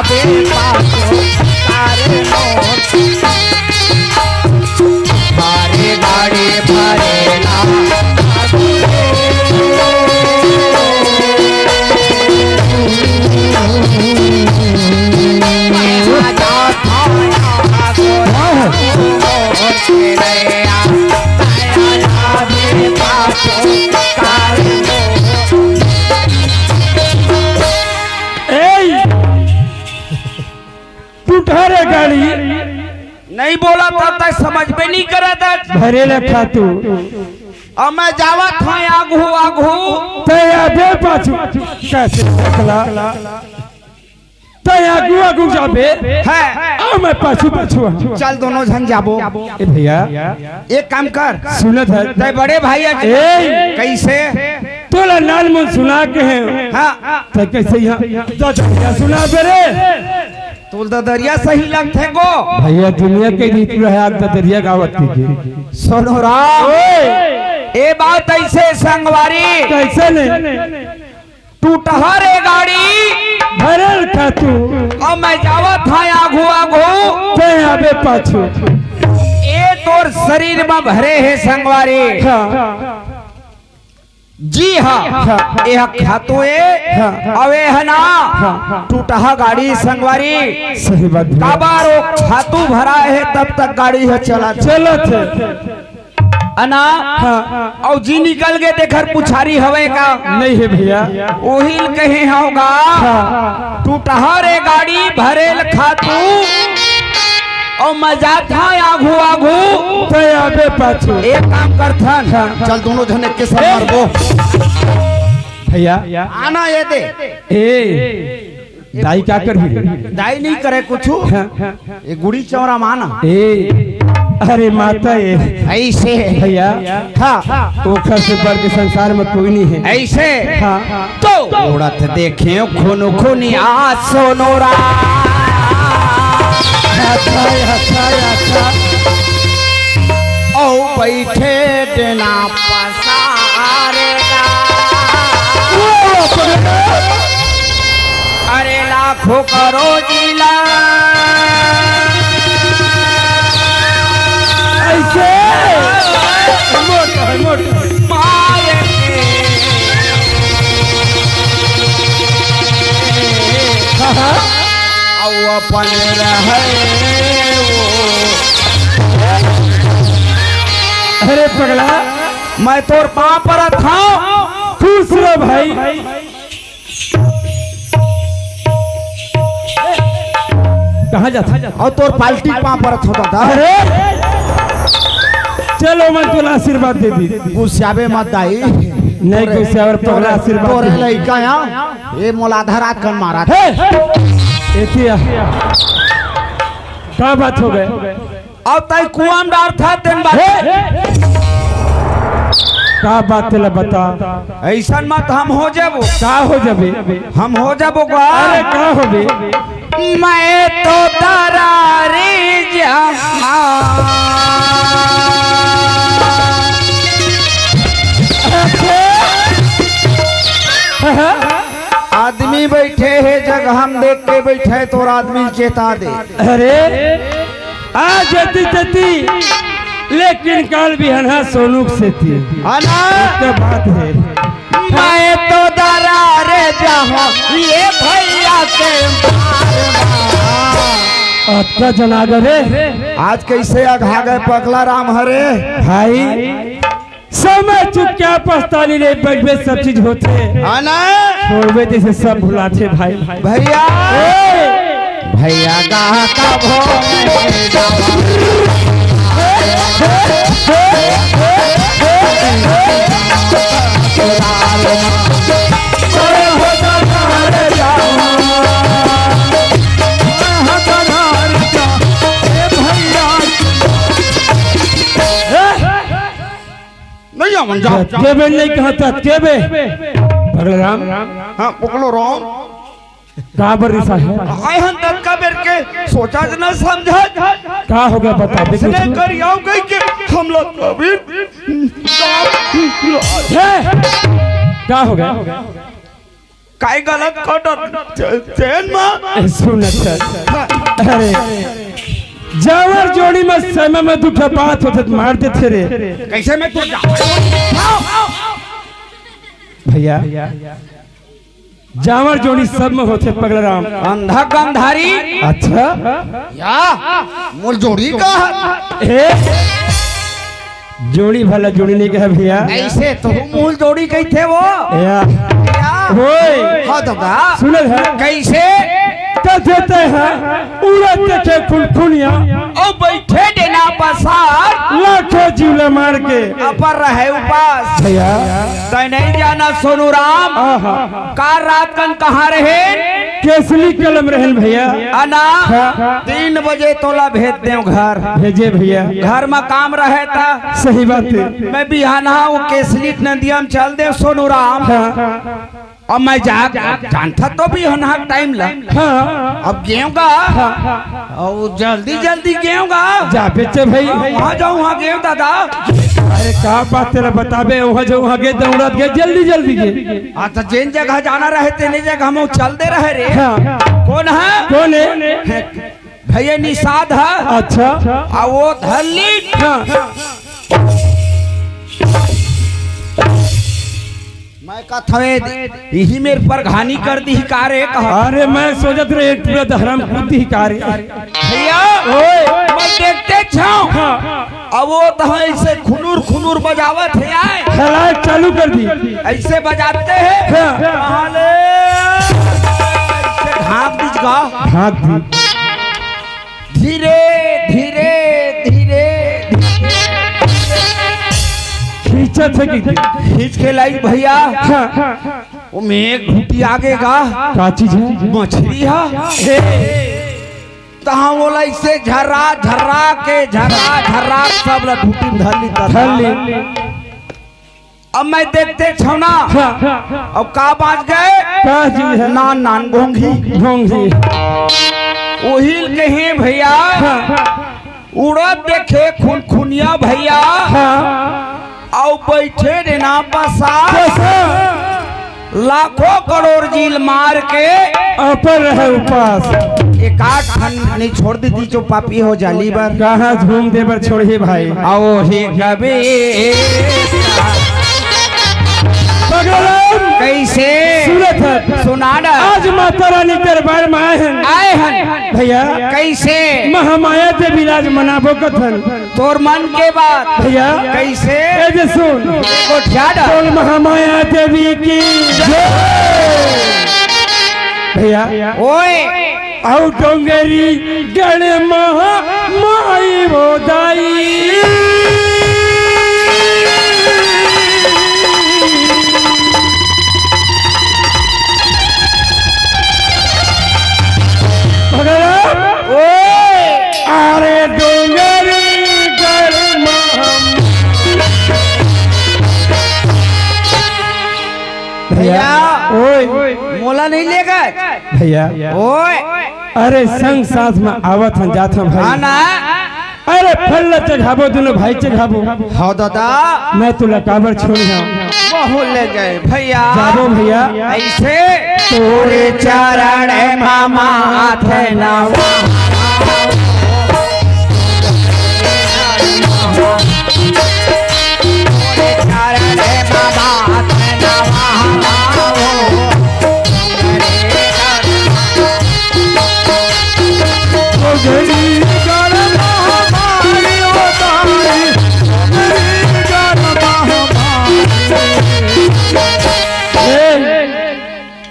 [SPEAKER 2] आवे पाछो कारे मोर भारे गाड़ी भरेला
[SPEAKER 1] टूटा गाड़ी
[SPEAKER 2] नहीं बोला था तक समझ में नहीं करा था
[SPEAKER 1] भरे लखा तू
[SPEAKER 2] अब मैं जावत हूँ आगू आगू
[SPEAKER 1] तया पाछू कैसे सकला तया आगू आगू जाबे
[SPEAKER 2] है
[SPEAKER 1] अब मैं पाछू पाछू
[SPEAKER 2] चल दोनों जन जाबो
[SPEAKER 1] ए भैया
[SPEAKER 2] एक काम कर
[SPEAKER 1] सुनत है
[SPEAKER 2] ते बड़े भाई कैसे
[SPEAKER 1] तोला नाल मन सुना के है
[SPEAKER 2] हाँ
[SPEAKER 1] तो कैसे यहाँ तो सुना बेरे
[SPEAKER 2] तुल दरिया सही लगते गो
[SPEAKER 1] भैया दुनिया के रीति है आग दरिया गावत की
[SPEAKER 2] सुनो राम ए बात ऐसे संगवारी
[SPEAKER 1] कैसे नहीं
[SPEAKER 2] टूटहा रे गाड़ी
[SPEAKER 1] भरल था तू
[SPEAKER 2] और मैं जावत था आगू आगू
[SPEAKER 1] ते आबे पाछू
[SPEAKER 2] ए तोर शरीर में भरे है संगवारी
[SPEAKER 1] हाँ
[SPEAKER 2] जी हाँ यह खातो अवे है ना टूटहा गाड़ी संगवारी
[SPEAKER 1] सही बात
[SPEAKER 2] काबारो खातू भरा है तब तक गाड़ी है चला
[SPEAKER 1] चलो
[SPEAKER 2] अना और जी निकल गए देखर पुछारी हवे का
[SPEAKER 1] नहीं है भैया
[SPEAKER 2] वही कहे होगा टूटहा रे गाड़ी भरेल खातू और मजा था आगू आगू
[SPEAKER 1] तो आबे पाछू
[SPEAKER 2] एक काम करथन चल दोनों जने के साथ मारबो
[SPEAKER 1] भैया
[SPEAKER 2] आना ये दे
[SPEAKER 1] ए दाई क्या कर
[SPEAKER 2] दाई नहीं करे कुछ ये गुड़ी चौरा माना
[SPEAKER 1] ए अरे माता ए
[SPEAKER 2] ऐसे
[SPEAKER 1] भैया
[SPEAKER 2] हाँ
[SPEAKER 1] ओखर से बढ़ के संसार में कोई नहीं है
[SPEAKER 2] ऐसे
[SPEAKER 1] हाँ
[SPEAKER 2] तो उड़त देखे खून खूनी आ सोनोरा
[SPEAKER 1] अच्छा अच्छा अच्छा
[SPEAKER 2] ओ बैठे देना पसारेगा अरे लाखों करो जिला
[SPEAKER 1] ऐसे
[SPEAKER 2] अपन रहे
[SPEAKER 1] अरे पगला
[SPEAKER 2] मैं तोर पाँव पर था
[SPEAKER 1] खुश रहो भाई कहाँ जाता
[SPEAKER 2] और तोर पाल्टी पाँव पर होता था
[SPEAKER 1] अरे चलो मैं तुला आशीर्वाद दे दी
[SPEAKER 2] गुस्साबे मत दाई
[SPEAKER 1] नहीं गुस्सा और पगला आशीर्वाद
[SPEAKER 2] तोरे लइका यहाँ ये मोलाधरा कन मारा था
[SPEAKER 1] एतिया क्या बात हो गए
[SPEAKER 2] अब तय कुआं डार था तेन बात
[SPEAKER 1] क्या बात तेला बता
[SPEAKER 2] ऐसा मत हम हो जाबो
[SPEAKER 1] क्या हो जाबे
[SPEAKER 2] हम हो जाबो
[SPEAKER 1] अरे क्या हो बे
[SPEAKER 2] मैं तो दरारे आदमी बैठे है जगह हम देख के बैठे तो आदमी चेता दे
[SPEAKER 1] अरे आ जती जती लेकिन काल भी हना सोनू से थी क्या बात है
[SPEAKER 2] मैं तो दरारे जहाँ ये भैया के
[SPEAKER 1] आपका जनागर है
[SPEAKER 2] आज कैसे अघा गए पगला राम हरे
[SPEAKER 1] भाई समय चुप क्या पछतानी रे बगबे सब चीज होते छोड़बे जैसे सब भुलाते भाई
[SPEAKER 2] भैया भैया गा का
[SPEAKER 1] केबे नहीं कहा था केबे भगलराम
[SPEAKER 2] हाँ पकड़ो राम
[SPEAKER 1] काबर रिसा है
[SPEAKER 2] आए हम तक का बेर के सोचा ज न समझा
[SPEAKER 1] क्या हो गया बता दे
[SPEAKER 2] इसने कर आओ गई के हम लोग कभी
[SPEAKER 1] क्या हो गया
[SPEAKER 2] काय गलत कटत चैन में
[SPEAKER 1] सुन अच्छा अरे जावर जोड़ी में समय में दुख बात होते मारते थे रे
[SPEAKER 2] कैसे मैं तू
[SPEAKER 1] भैया जावर जोड़ी सब में होते पगलराम
[SPEAKER 2] अंधा गंधारी
[SPEAKER 1] अच्छा
[SPEAKER 2] या मोर जोड़ी का
[SPEAKER 1] ए जोड़ी भला जोड़ी नहीं कहा भैया
[SPEAKER 2] ऐसे तो मूल जोड़ी कही थे वो
[SPEAKER 1] या
[SPEAKER 2] होए हाँ दादा
[SPEAKER 1] सुनल है
[SPEAKER 2] कैसे
[SPEAKER 1] कहते हैं उड़ते के फुलफुलिया
[SPEAKER 2] ओ बैठे देना पसार
[SPEAKER 1] लाखों जीवला मार के
[SPEAKER 2] अपर रहे उपास
[SPEAKER 1] भैया
[SPEAKER 2] तय नहीं जाना सोनू राम
[SPEAKER 1] आहा
[SPEAKER 2] कार रात कन कहाँ रहे
[SPEAKER 1] केसली कलम रहन भैया
[SPEAKER 2] अना 3 बजे तोला भेज दे घर
[SPEAKER 1] भेजे भैया
[SPEAKER 2] घर में काम रहे था
[SPEAKER 1] सही बात है
[SPEAKER 2] मैं बिहाना वो केसली नदिया में चल दे सोनू राम
[SPEAKER 1] हाँ
[SPEAKER 2] और मैं जानता तो भी हना टाइम लग
[SPEAKER 1] हाँ
[SPEAKER 2] अब गेहूँगा और जल्दी जल्दी गेहूँगा
[SPEAKER 1] जा बेचे भाई
[SPEAKER 2] वहाँ जाऊँ वहाँ गेहूँ दादा
[SPEAKER 1] अरे क्या बात तेरा बताबे वहाँ जो वहाँ गए दौड़त गए जल्दी जल्दी गए
[SPEAKER 2] अच्छा जिन जगह जाना रहे तेने जगह हम चलते रहे रे
[SPEAKER 1] हाँ
[SPEAKER 2] कौन है
[SPEAKER 1] कौन है
[SPEAKER 2] भैया निषाद है
[SPEAKER 1] अच्छा
[SPEAKER 2] और वो धल्ली
[SPEAKER 1] हाँ
[SPEAKER 2] मैं कथवे यही मेरे पर घानी कर दी कारे कहा
[SPEAKER 1] अरे मैं सोचत रहे एक पूरा धर्म खुद ही कार्य
[SPEAKER 2] भैया मैं देखते छाऊं अब वो तो ऐसे खुनूर खुनूर बजावत है आए
[SPEAKER 1] खलाए चालू कर दी
[SPEAKER 2] ऐसे बजाते हैं
[SPEAKER 1] हाँ।
[SPEAKER 2] ढाक दीजगा
[SPEAKER 1] भाग दी
[SPEAKER 2] धीरे धीरे धीरे
[SPEAKER 1] खींचत है कि
[SPEAKER 2] खींच के लाई भैया
[SPEAKER 1] हाँ
[SPEAKER 2] वो में घुटी आगे का
[SPEAKER 1] का चीज है
[SPEAKER 2] मछली है तहाँ बोला इसे झर्रा झर्रा के झर्रा सब घुटी धरली
[SPEAKER 1] धरली
[SPEAKER 2] अब मैं देखते छौना
[SPEAKER 1] हाँ
[SPEAKER 2] अब का बाज गए
[SPEAKER 1] का चीज है
[SPEAKER 2] नान नान गोंगी
[SPEAKER 1] ढोंगी
[SPEAKER 2] वही कहे भैया उड़द देखे खून खुनिया भैया
[SPEAKER 1] हाँ
[SPEAKER 2] और बैठे देना बसा लाखों करोड़ जील मार के
[SPEAKER 1] अपर रहे उपास
[SPEAKER 2] एक आठ खंड नहीं छोड़ दी जो पापी हो जाली बार
[SPEAKER 1] कहाँ झूम दे पर छोड़िए भाई
[SPEAKER 2] आओ ही कभी कैसे
[SPEAKER 1] सूरत है
[SPEAKER 2] सुनाना
[SPEAKER 1] आज माता रानी दरबार में आए हैं भैया
[SPEAKER 2] कैसे
[SPEAKER 1] महामाया से विराज मनाबो कथन
[SPEAKER 2] तोर मन के बात
[SPEAKER 1] भैया
[SPEAKER 2] कैसे
[SPEAKER 1] ऐसे सुन बोल महामाया देवी की जय भैया
[SPEAKER 2] ओए
[SPEAKER 1] औ डोंगरी गण महा माई बोदाई अरे डोंगरी गण भैया ओए
[SPEAKER 2] मोला नहीं लेगा
[SPEAKER 1] भैया
[SPEAKER 2] ओए
[SPEAKER 1] अरे संग साथ में आवत हम जात हम भाई
[SPEAKER 2] ना
[SPEAKER 1] अरे फल चढ़ाबो दोनों भाई चढ़ाबो
[SPEAKER 2] हाँ दादा
[SPEAKER 1] मैं तो लकाबर छोड़ जाऊं
[SPEAKER 2] बहुत ले गए भैया
[SPEAKER 1] जाबो भैया
[SPEAKER 2] ऐसे तोरे चरण मामा थे ना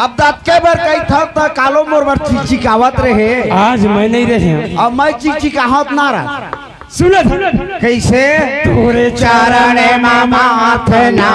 [SPEAKER 2] अब दात के बार कही था तो कालो मोर बार चिकावत रहे
[SPEAKER 1] आज मैं नहीं रहे
[SPEAKER 2] अब मैं चिकावत ना रहा
[SPEAKER 1] सुन
[SPEAKER 2] कैसे
[SPEAKER 1] तोरे
[SPEAKER 2] चरण मामा थे ना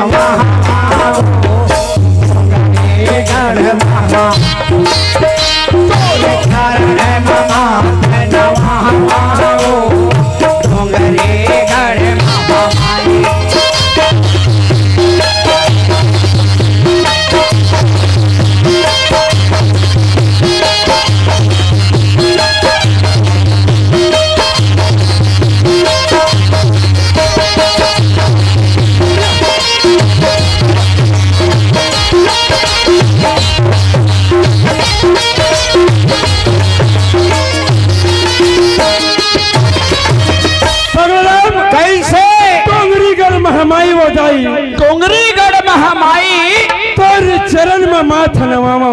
[SPEAKER 1] दाई
[SPEAKER 2] डोंगरीगढ़ महामाई
[SPEAKER 1] तोर चरण में माथा नवामा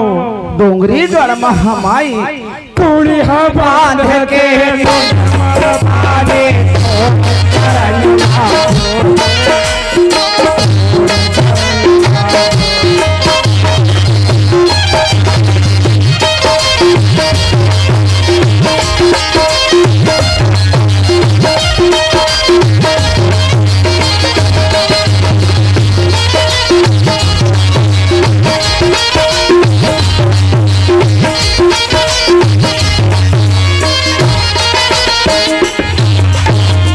[SPEAKER 2] डोंगरीगढ़ महामाई
[SPEAKER 1] कौड़ी हा
[SPEAKER 2] बांध के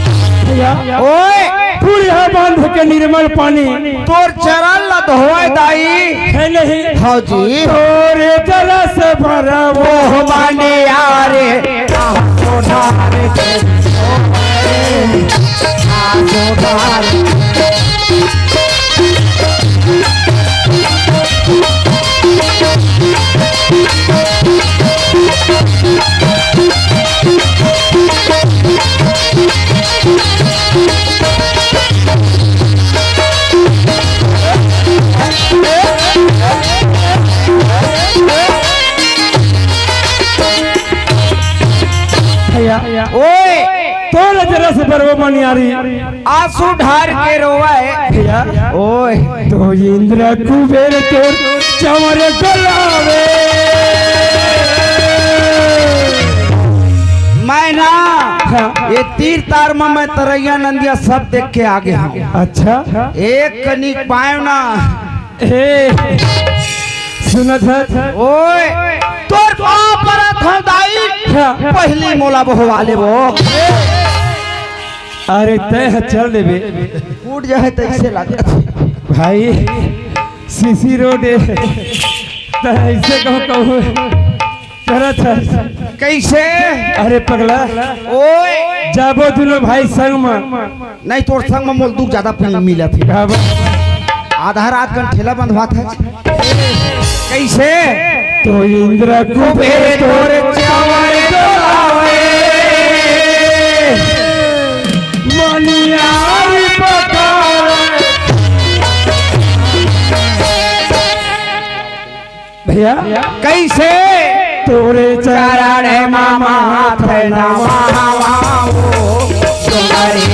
[SPEAKER 2] ओए
[SPEAKER 1] पूरी हा बांध के निर्मल पानी
[SPEAKER 2] तोर चरण ल धोए दाई
[SPEAKER 1] है नहीं
[SPEAKER 2] हाँ जी
[SPEAKER 1] तोरे जरा से भरा वो
[SPEAKER 2] ओह बाने यारे आसो ढार के आसो ढार ओए
[SPEAKER 1] तोरे जरा से भरा वो पानी आ रही
[SPEAKER 2] आंसू ढार के रोए ओए
[SPEAKER 1] तो इंद्र कुबेर तोर चमर गलावे
[SPEAKER 2] मैं ना ये तीर तार में मैं तरैया नंदिया सब देख के आगे हूँ
[SPEAKER 1] अच्छा
[SPEAKER 2] एक कनिक पायो ना
[SPEAKER 1] ए सुनत है
[SPEAKER 2] ओए तोर पाँव परत हम दाई पहली मोला बहुवा ले वो
[SPEAKER 1] अरे तय चल देबे
[SPEAKER 2] कूट जाए तो ऐसे लगे
[SPEAKER 1] भाई सीसी रोड ऐसे कहो तरत
[SPEAKER 2] कैसे
[SPEAKER 1] अरे पगला
[SPEAKER 2] ओए
[SPEAKER 1] जाबो दोनों भाई संग में
[SPEAKER 2] नहीं तोर संग में मोल दुख ज्यादा मिला थी आधा रात का ठेला बंधवा था कैसे
[SPEAKER 1] तो इंद्र कुबेर तोर चमर गलावे मनियार पकावे भैया
[SPEAKER 2] कैसे
[SPEAKER 1] तोरे
[SPEAKER 2] चरण मामा थे नमावो तुम्हारी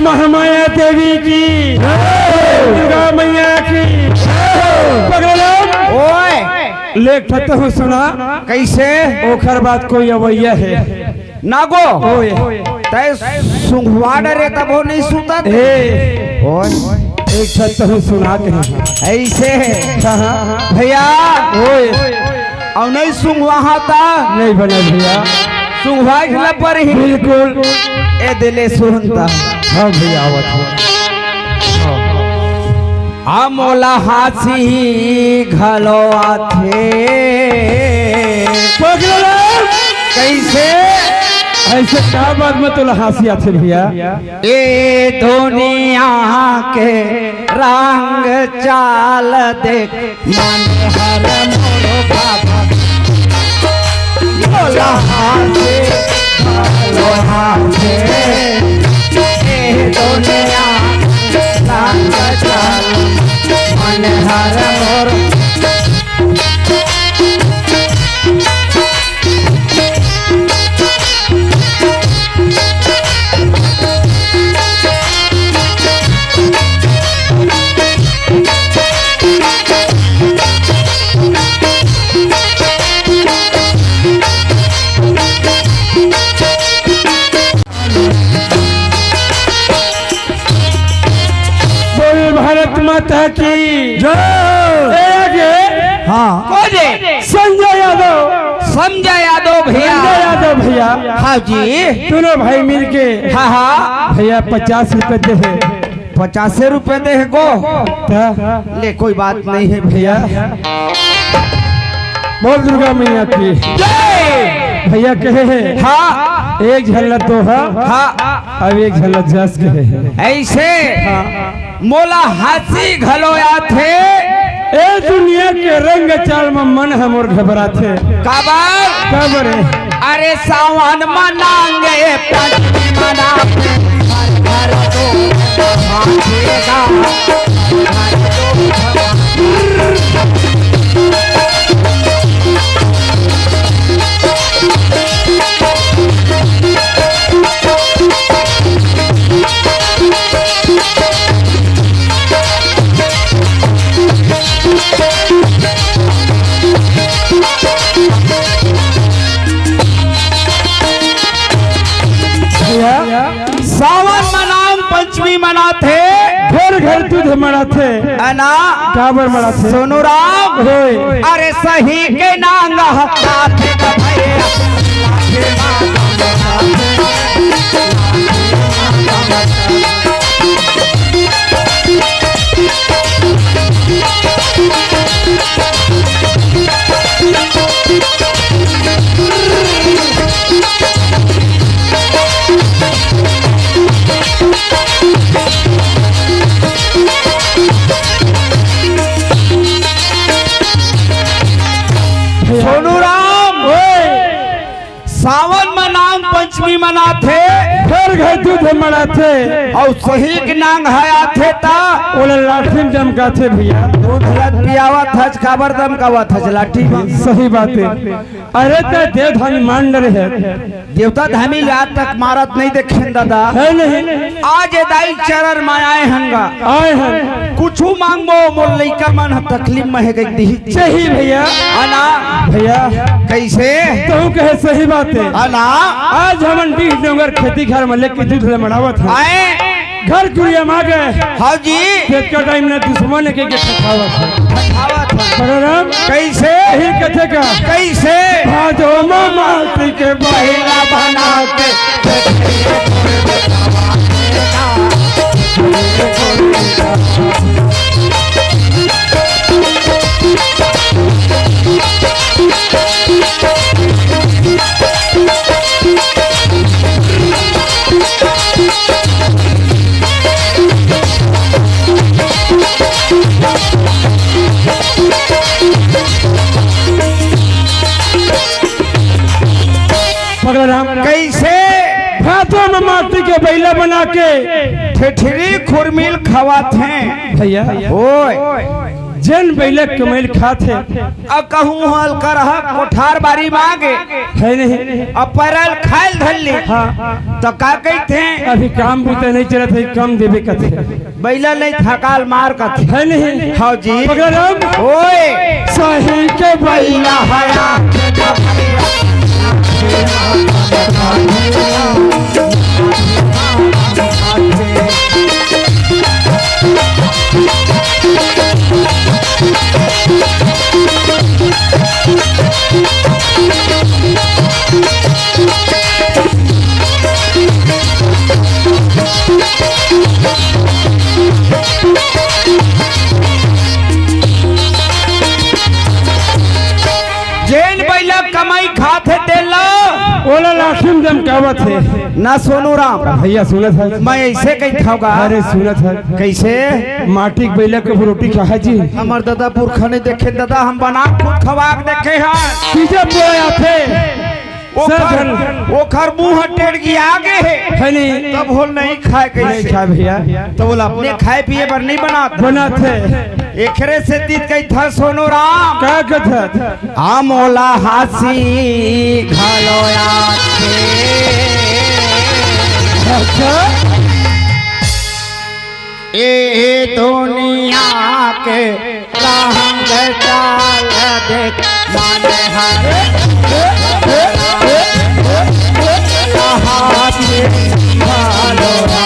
[SPEAKER 1] महामाया देवी की दुर्गा मैया की पगला
[SPEAKER 2] ओए
[SPEAKER 1] लेख हूँ सुना
[SPEAKER 2] कैसे
[SPEAKER 1] ओखर बात कोई अवैया है
[SPEAKER 2] नागो
[SPEAKER 1] ओए
[SPEAKER 2] तय सुंघवा डरे तब वो नहीं सुता
[SPEAKER 1] ए
[SPEAKER 2] ओए
[SPEAKER 1] एक छत हूँ सुना के
[SPEAKER 2] ऐसे
[SPEAKER 1] हाँ
[SPEAKER 2] भैया
[SPEAKER 1] ओए
[SPEAKER 2] और नहीं सुंघवा था
[SPEAKER 1] नहीं बना भैया
[SPEAKER 2] सुंघवा खिला पर ही
[SPEAKER 1] बिल्कुल
[SPEAKER 2] ए दिले सुनता
[SPEAKER 1] हाँ भैया आवत
[SPEAKER 2] मोला हाथी घलो आथे
[SPEAKER 1] पगला
[SPEAKER 2] कैसे
[SPEAKER 1] ऐसे क्या बात में तो हंसी आते भैया
[SPEAKER 2] ए दुनिया के रंग चाल देख मन हर मोरो बाबा लोहा से ए
[SPEAKER 1] देवता की जय। हाँ
[SPEAKER 2] कोजे
[SPEAKER 1] संजय यादव,
[SPEAKER 2] संजय यादव भैया।
[SPEAKER 1] संजय यादव भैया।
[SPEAKER 2] हाँ जी,
[SPEAKER 1] दोनों भाई मिलके
[SPEAKER 2] हाँ हाँ
[SPEAKER 1] भैया 50 रुपए दे है।
[SPEAKER 2] 50 रुपए दे को ले, कोई बात नहीं है भैया।
[SPEAKER 1] बोल दुर्गा मैया की
[SPEAKER 2] जय।
[SPEAKER 1] भैया कहे है
[SPEAKER 2] हाँ
[SPEAKER 1] एक झलक तो
[SPEAKER 2] हाँ
[SPEAKER 1] अब एक झलक जस कहे है।
[SPEAKER 2] ऐसे मोला हंसी घलोया थे
[SPEAKER 1] ए दुनिया के रंग चाल में मन हमर घबरा थे।
[SPEAKER 2] काबर
[SPEAKER 1] खबर है
[SPEAKER 2] अरे सावन मनाएंगे पंचमी मना घर तो भागेगा, सावन मनाम पंचमी मनाथे
[SPEAKER 1] घर घर दूध मरा थे
[SPEAKER 2] अना
[SPEAKER 1] काबर मरा थे।
[SPEAKER 2] सोनू राम
[SPEAKER 1] होय।
[SPEAKER 2] अरे सही के नांग हाथे का भैया सोनू राम सावन मनाम पंचमी मनाथे
[SPEAKER 1] घर घर दूध मरा थे
[SPEAKER 2] और सही के नांग हया थे ता
[SPEAKER 1] ओले लाठी में दमका थे भैया।
[SPEAKER 2] दूध पियावा था काबर दमकावा था लाठी में।
[SPEAKER 1] सही बात है। अरे तो देव धामी मान रहे है
[SPEAKER 2] देवता धामी आज तक मारत नहीं देखे दादा
[SPEAKER 1] है नहीं।
[SPEAKER 2] आज दाई चरण मायाए हंगा
[SPEAKER 1] आए हैं
[SPEAKER 2] कुछ मांगबो मोर लइका मन तकलीफ में है गई
[SPEAKER 1] सही भैया।
[SPEAKER 2] अना
[SPEAKER 1] भैया
[SPEAKER 2] कैसे
[SPEAKER 1] तू कहे सही बात है।
[SPEAKER 2] अना
[SPEAKER 1] आज हमन बीस डोंगर खेती घर में लेके दूध ले मड़ावत है।
[SPEAKER 2] आए
[SPEAKER 1] घर कुरिया मांगे
[SPEAKER 2] हाँ जी
[SPEAKER 1] खेत का टाइम ने दुश्मन के खावत है।
[SPEAKER 2] खावत है।
[SPEAKER 1] बलराम
[SPEAKER 2] कैसे
[SPEAKER 1] यही कथे का
[SPEAKER 2] कैसे
[SPEAKER 1] भाजो माटी के
[SPEAKER 2] पहिला बना के
[SPEAKER 1] बलराम
[SPEAKER 2] कैसे
[SPEAKER 1] भाजो में माटी के बैला बना के
[SPEAKER 2] ठेठरी खुरमिल खवात हैं
[SPEAKER 1] भैया
[SPEAKER 2] ओए
[SPEAKER 1] जन बैले कमेल खाते
[SPEAKER 2] अब कहूँ हल कर कोठार बारी मांगे
[SPEAKER 1] है नहीं।
[SPEAKER 2] अपरल खायल धल्ली
[SPEAKER 1] हाँ
[SPEAKER 2] तो का कहते
[SPEAKER 1] अभी काम बूते नहीं चलत है कम देवे कथे
[SPEAKER 2] बैला नहीं थकाल मार का
[SPEAKER 1] है नहीं।
[SPEAKER 2] हाँ जी
[SPEAKER 1] बलराम
[SPEAKER 2] ओए
[SPEAKER 1] सही के बैला
[SPEAKER 2] हया जैन बैला कमाई खाते तेला
[SPEAKER 1] ओला लाठी में दमकावत है।
[SPEAKER 2] ना सोनू राम
[SPEAKER 1] भैया सुनत है
[SPEAKER 2] मैं ऐसे कही खाऊंगा
[SPEAKER 1] अरे सुनत है
[SPEAKER 2] कैसे
[SPEAKER 1] माटी के बैला के रोटी खा जी
[SPEAKER 2] हमार दादा पुरखा ने देखे दादा हम बना खुद खवा के देखे हैं
[SPEAKER 1] पीछे बोया थे
[SPEAKER 2] ओखर मुंह टेढ़ गया आगे
[SPEAKER 1] है नहीं।
[SPEAKER 2] तब होल नहीं खाए
[SPEAKER 1] नहीं
[SPEAKER 2] कैसे
[SPEAKER 1] खा भैया
[SPEAKER 2] तो बोला अपने खाए पिए पर नहीं बना
[SPEAKER 1] बना थे
[SPEAKER 2] एकरे से तीत कही था सोनू राम
[SPEAKER 1] का कथा
[SPEAKER 2] आमोला हासी घलोया
[SPEAKER 1] अच्छा
[SPEAKER 2] ए दुनिया के रंग चाल देख माने हरे हाथी घलोया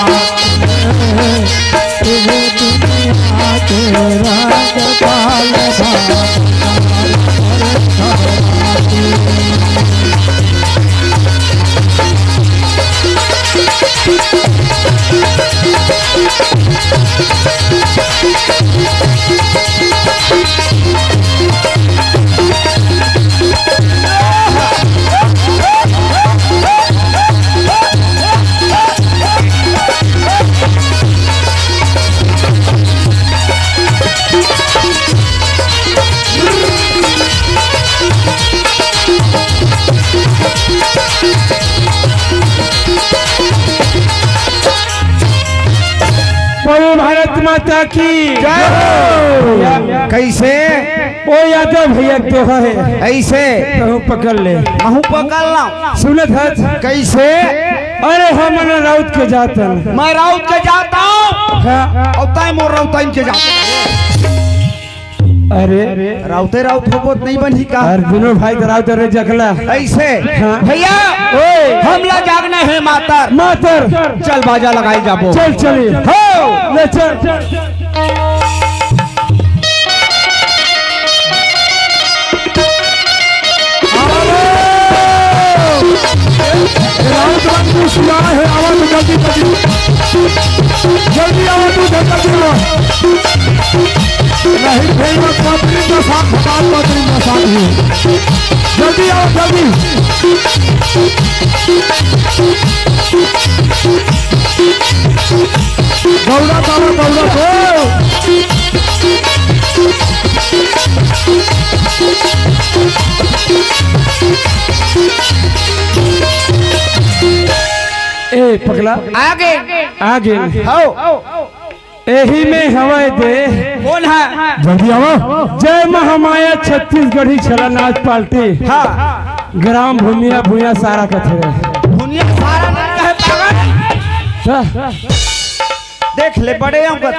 [SPEAKER 1] बोलो भारत माता की जय।
[SPEAKER 2] कैसे
[SPEAKER 1] ओ यादव भैया देखा है
[SPEAKER 2] ऐसे
[SPEAKER 1] कहूँ पकड़ ले
[SPEAKER 2] महू पकड़ना
[SPEAKER 1] सुनत है
[SPEAKER 2] कैसे
[SPEAKER 1] अरे हम राउत के जातन
[SPEAKER 2] मैं राउत के जाता हूँ
[SPEAKER 1] हाँ,
[SPEAKER 2] और ताई मोर राउत के जाता
[SPEAKER 1] अरे
[SPEAKER 2] राउते राउत हो नहीं बनी का
[SPEAKER 1] और दोनों भाई तो राउत रे जगला
[SPEAKER 2] ऐसे
[SPEAKER 1] हाँ।
[SPEAKER 2] भैया
[SPEAKER 1] ओए
[SPEAKER 2] हमला जागना है मातर
[SPEAKER 1] मातर
[SPEAKER 2] चल बाजा लगाई जाबो
[SPEAKER 1] चल चलिए
[SPEAKER 2] हो
[SPEAKER 1] ले चल राउत रात को सुना है आवाज जल्दी जल्दी आवाज तू धक्का दिलो नहीं भाई मत पत्नी का साथ हटाओ पत्नी का साथ है जल्दी आओ जल्दी दौड़ा दौड़ा दौड़ा ए पगला
[SPEAKER 2] आगे
[SPEAKER 1] आगे
[SPEAKER 2] हो
[SPEAKER 1] यही में हवाए दे
[SPEAKER 2] कौन है
[SPEAKER 1] जल्दी आओ जय महामाया छत्तीसगढ़ी छला नाच पार्टी
[SPEAKER 2] हाँ
[SPEAKER 1] ग्राम भूमिया भूया सारा कथे
[SPEAKER 2] दुनिया सारा नहीं है पागल देख ले बड़े अंगत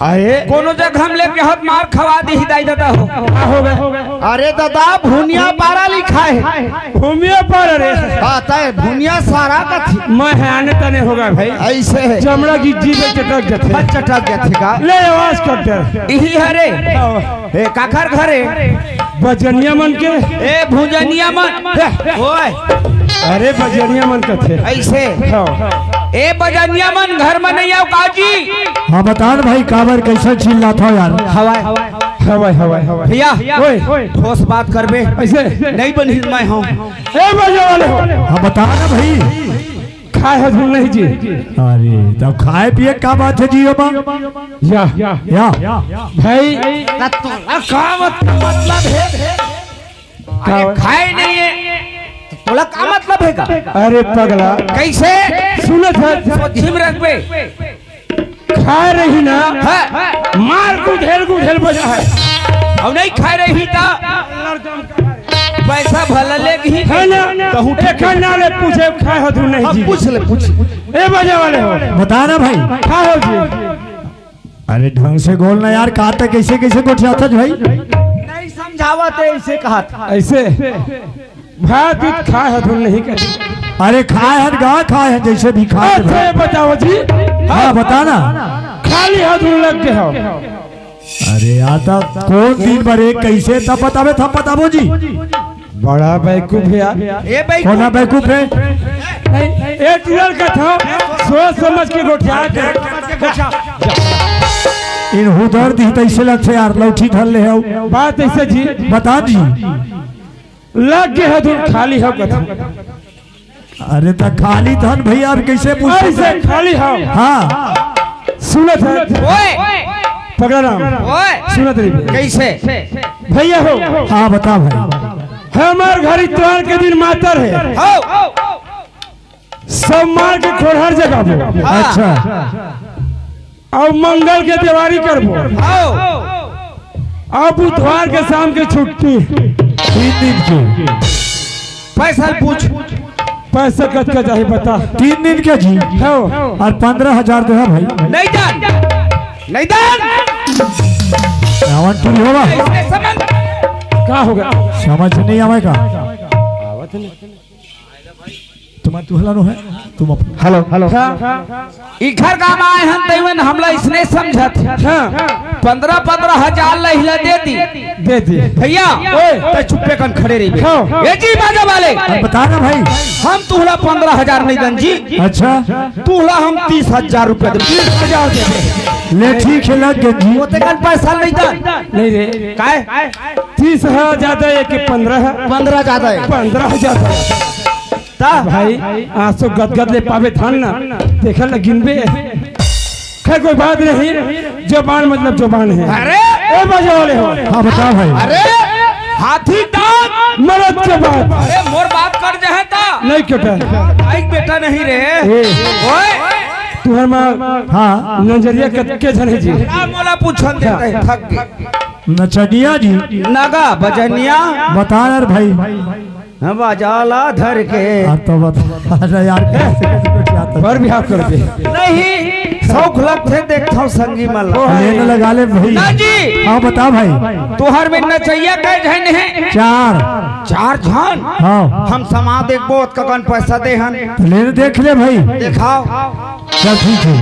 [SPEAKER 1] अरे
[SPEAKER 2] कोनो जगह हम लेके हाथ मार खवा दी हिदाई देता हो
[SPEAKER 1] हो गए
[SPEAKER 2] अरे दादा भुनिया पारा लिखा है
[SPEAKER 1] भूमिया पर अरे
[SPEAKER 2] आता है भुनिया सारा का थी
[SPEAKER 1] मैं आने तने होगा भाई
[SPEAKER 2] ऐसे है
[SPEAKER 1] चमड़ा की जीभ चटक जथे
[SPEAKER 2] चटक गया थी का
[SPEAKER 1] ले आवाज कर
[SPEAKER 2] यही हरे ए काखर घरे
[SPEAKER 1] बजनिया मन के
[SPEAKER 2] ए भुजनिया मन ओए
[SPEAKER 1] अरे बजनिया मन कथे
[SPEAKER 2] ऐसे ए बजनिया मन घर में नहीं आओ काजी
[SPEAKER 3] हाँ बता भाई काबर कैसे चिल्ला था यार
[SPEAKER 2] हवाई
[SPEAKER 1] हवाई हवाई हवाई
[SPEAKER 2] भैया
[SPEAKER 1] ओए
[SPEAKER 2] ठोस बात करबे
[SPEAKER 1] ऐसे
[SPEAKER 2] नहीं बनी मैं हूँ
[SPEAKER 1] ए बजे वाले हो
[SPEAKER 3] हाँ बता ना भाई
[SPEAKER 1] खाए है धुन नहीं जी
[SPEAKER 3] अरे तब खाए पिए का बात है जियो बा
[SPEAKER 1] या भाई
[SPEAKER 2] का मतलब है अरे खाए नहीं है तोला का मतलब है का
[SPEAKER 1] अरे पगला
[SPEAKER 2] कैसे
[SPEAKER 1] सुनत है
[SPEAKER 2] झिम रखबे
[SPEAKER 1] खा रही ना
[SPEAKER 2] है
[SPEAKER 1] मार गुढ़ेल बजा है
[SPEAKER 2] अब नहीं खा रही था पैसा भला लेगी
[SPEAKER 1] है ना
[SPEAKER 2] कहूँ
[SPEAKER 1] एक नाले पूछे खाए हो धुन नहीं जी
[SPEAKER 2] पूछ ले पूछ
[SPEAKER 1] ए बजे वाले हो
[SPEAKER 3] बता ना भाई
[SPEAKER 1] खा हो जी
[SPEAKER 3] अरे ढंग से गोल ना यार कहा था कैसे कैसे गोठिया था भाई
[SPEAKER 2] नहीं समझावा थे ऐसे कहा था
[SPEAKER 1] ऐसे भात खाए हो धुन नहीं कर
[SPEAKER 3] अरे खाए है गा खाए है जैसे भी खाए है भाई।
[SPEAKER 1] बताओ जी
[SPEAKER 3] हाँ बता ना
[SPEAKER 1] खाली हो धुन लग गए हो
[SPEAKER 3] अरे आता कौन दिन भर एक कैसे तब बतावे था बताबो जी
[SPEAKER 1] बड़ा बेवकूफ है यार
[SPEAKER 2] ए भाई
[SPEAKER 3] कोना बेवकूफ है
[SPEAKER 1] एक लड़का था सोच समझ के गोठिया
[SPEAKER 3] इन हुदर दी तैसे लग से यार लौठी धर ले हो
[SPEAKER 1] बात ऐसे जी
[SPEAKER 3] बता जी
[SPEAKER 1] लग गए हो धुन खाली हो कथा
[SPEAKER 3] अरे तो खाली धन भैया अब कैसे पूछ
[SPEAKER 1] ऐसे खाली हो
[SPEAKER 3] हाँ
[SPEAKER 1] सुनत है
[SPEAKER 2] ओए
[SPEAKER 1] पकड़ा राम
[SPEAKER 2] ओए
[SPEAKER 1] सुनत रही
[SPEAKER 2] कैसे
[SPEAKER 1] भैया हो
[SPEAKER 3] हाँ बता भाई
[SPEAKER 1] हमार घर इतवार के दिन मातर है
[SPEAKER 2] हो
[SPEAKER 1] सब मार के खोरहर जगह पे
[SPEAKER 3] अच्छा
[SPEAKER 1] और मंगल के दिवाली करबो
[SPEAKER 2] हो
[SPEAKER 1] और बुधवार के शाम के छुट्टी
[SPEAKER 3] 3 दिन की
[SPEAKER 2] पैसा पूछ
[SPEAKER 1] पैसा कत का चाहिए बता
[SPEAKER 3] 3 दिन के जी
[SPEAKER 1] हो
[SPEAKER 3] और 15,000 दे भाई
[SPEAKER 2] नहीं जान नहीं जान
[SPEAKER 3] रावण टूरी होगा
[SPEAKER 2] ऐसे समझ
[SPEAKER 1] क्या होगा
[SPEAKER 3] समझ नहीं आवेगा तो मत तुहला नो है तुम
[SPEAKER 1] हेलो हेलो
[SPEAKER 2] ई घर काम आए हम तैवन हमला इसने समझत 15,000 लहिला दे दी
[SPEAKER 1] भैया
[SPEAKER 2] ओए ते चुप्पे कन खड़े रही ए जी बाजा वाले
[SPEAKER 3] बता ना भाई
[SPEAKER 2] हम तुहला 15,000 नहीं दन जी
[SPEAKER 3] अच्छा
[SPEAKER 2] तुहला हम 30,000 रुपए दे 30,000 दे
[SPEAKER 3] ले ठीक है लग गए जी
[SPEAKER 2] ओते कन पैसा नहीं दन
[SPEAKER 1] नहीं रे
[SPEAKER 2] काय
[SPEAKER 1] 30,000 ज्यादा है कि
[SPEAKER 2] 15 ज्यादा है
[SPEAKER 1] 15,000 भाई आज तो गदगद ले पावे थान ना देखा ल गिनबे खैर कोई बात नहीं जुबान मतलब जुबान है
[SPEAKER 2] अरे
[SPEAKER 1] ए बाजा वाले हो
[SPEAKER 3] हाँ बता भाई
[SPEAKER 2] अरे हाथी दांत
[SPEAKER 1] मरद के बाद
[SPEAKER 2] अरे मोर बात कर जहे ता
[SPEAKER 1] नहीं कटा
[SPEAKER 2] एक बेटा नहीं रे ओए
[SPEAKER 1] तुम्हार माँ
[SPEAKER 3] हाँ
[SPEAKER 1] नजरिया के जने जी
[SPEAKER 2] का मोला पूछन देते हैं, थक गए
[SPEAKER 3] नचनिया जी
[SPEAKER 2] नगा बजनिया
[SPEAKER 3] बता यार भाई
[SPEAKER 2] बजाला धर के
[SPEAKER 3] तो बता अरे यार कैसे कुछ आता
[SPEAKER 1] पर भी हाथ कर दे
[SPEAKER 2] नहीं शौक लग थे देखता हूँ संगी मल
[SPEAKER 3] लेने लगा ले भाई
[SPEAKER 2] ना जी
[SPEAKER 3] हाँ बता भाई
[SPEAKER 2] तुहर में नचैया कै जन है 4 जन
[SPEAKER 3] हाँ
[SPEAKER 2] हम समा देखबो कगन पैसा दे हन
[SPEAKER 3] लेने देख ले भाई
[SPEAKER 2] दिखाओ
[SPEAKER 3] चल ठीक है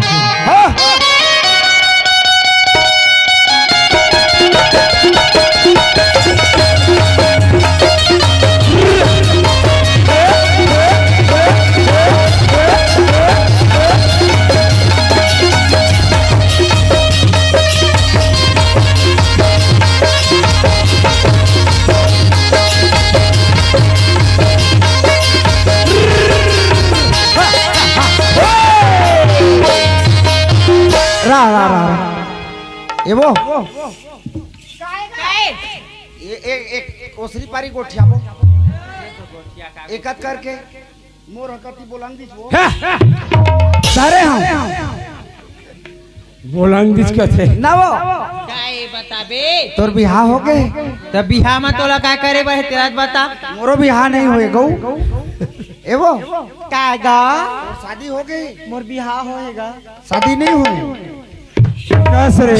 [SPEAKER 2] हाँ। ये वो एक ओसरी पारी गोठिया बो एकत करके मोर हकती बोलंगी वो सारे हम
[SPEAKER 1] बोलंगी के थे
[SPEAKER 2] ना वो
[SPEAKER 4] काय बताबे
[SPEAKER 2] तोर बिहार हो गए
[SPEAKER 4] तब बिहार में तोला का करे बहे तेरा बता
[SPEAKER 2] मोरो बिहार नहीं हुए गौ एवो
[SPEAKER 4] का गा
[SPEAKER 2] शादी हो गई
[SPEAKER 4] मोर बिहार होएगा
[SPEAKER 2] शादी नहीं हुई
[SPEAKER 1] कस रे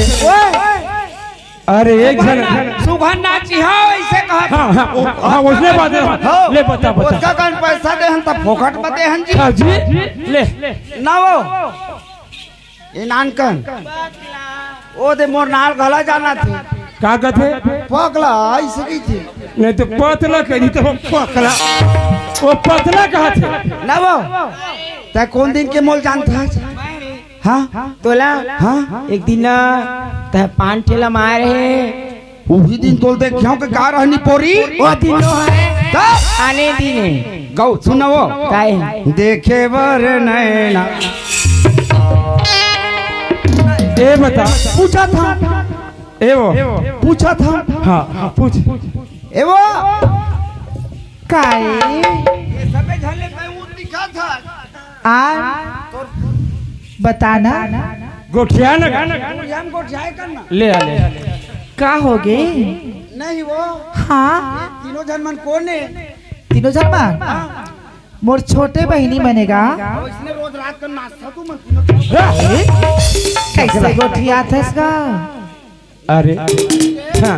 [SPEAKER 1] अरे एक जन
[SPEAKER 2] सुघन नाची हाँ ऐसे कहा
[SPEAKER 1] हाँ उसने बात है ले बता
[SPEAKER 2] उसका कौन पैसा दे हम तब फोकट बते हन जी
[SPEAKER 1] हाँ जी ले
[SPEAKER 2] ना वो ये नानकन ओ दे मोर नाल गला जाना थी
[SPEAKER 1] का कहते
[SPEAKER 2] पगला ऐसे की थी
[SPEAKER 1] नहीं तो पतला कही तो पकला वो पतला कहा थे
[SPEAKER 2] ना वो तै कौन दिन के मोल जानता है हाँ
[SPEAKER 4] तोला
[SPEAKER 2] हाँ
[SPEAKER 4] एक दिन तह पान ठेला मारे है
[SPEAKER 2] वही दिन तोल दे क्यों के का रहनी पोरी
[SPEAKER 4] वो दिन है
[SPEAKER 2] तब
[SPEAKER 4] आने दिन है
[SPEAKER 2] गौ सुनो वो
[SPEAKER 4] काय
[SPEAKER 2] देखे बर नैना
[SPEAKER 1] ए बता
[SPEAKER 2] पूछा था
[SPEAKER 1] ए वो
[SPEAKER 2] पूछा था
[SPEAKER 1] हाँ हाँ पूछ
[SPEAKER 2] ए वो
[SPEAKER 4] काय
[SPEAKER 2] ये सबे झले पे वो दिखा था
[SPEAKER 4] आ बताना
[SPEAKER 1] गोठिया न
[SPEAKER 2] हम को जाए करना
[SPEAKER 1] ले आ ले
[SPEAKER 4] का हो गए
[SPEAKER 2] नहीं वो
[SPEAKER 4] हाँ
[SPEAKER 2] तीनों जन मन कौन है
[SPEAKER 4] तीनों जन्मा मोर छोटे बहनी बनेगा
[SPEAKER 2] इसने रोज रात का नाश्ता तू मन तीनों
[SPEAKER 4] कैसे गोठिया थे इसका
[SPEAKER 1] अरे हाँ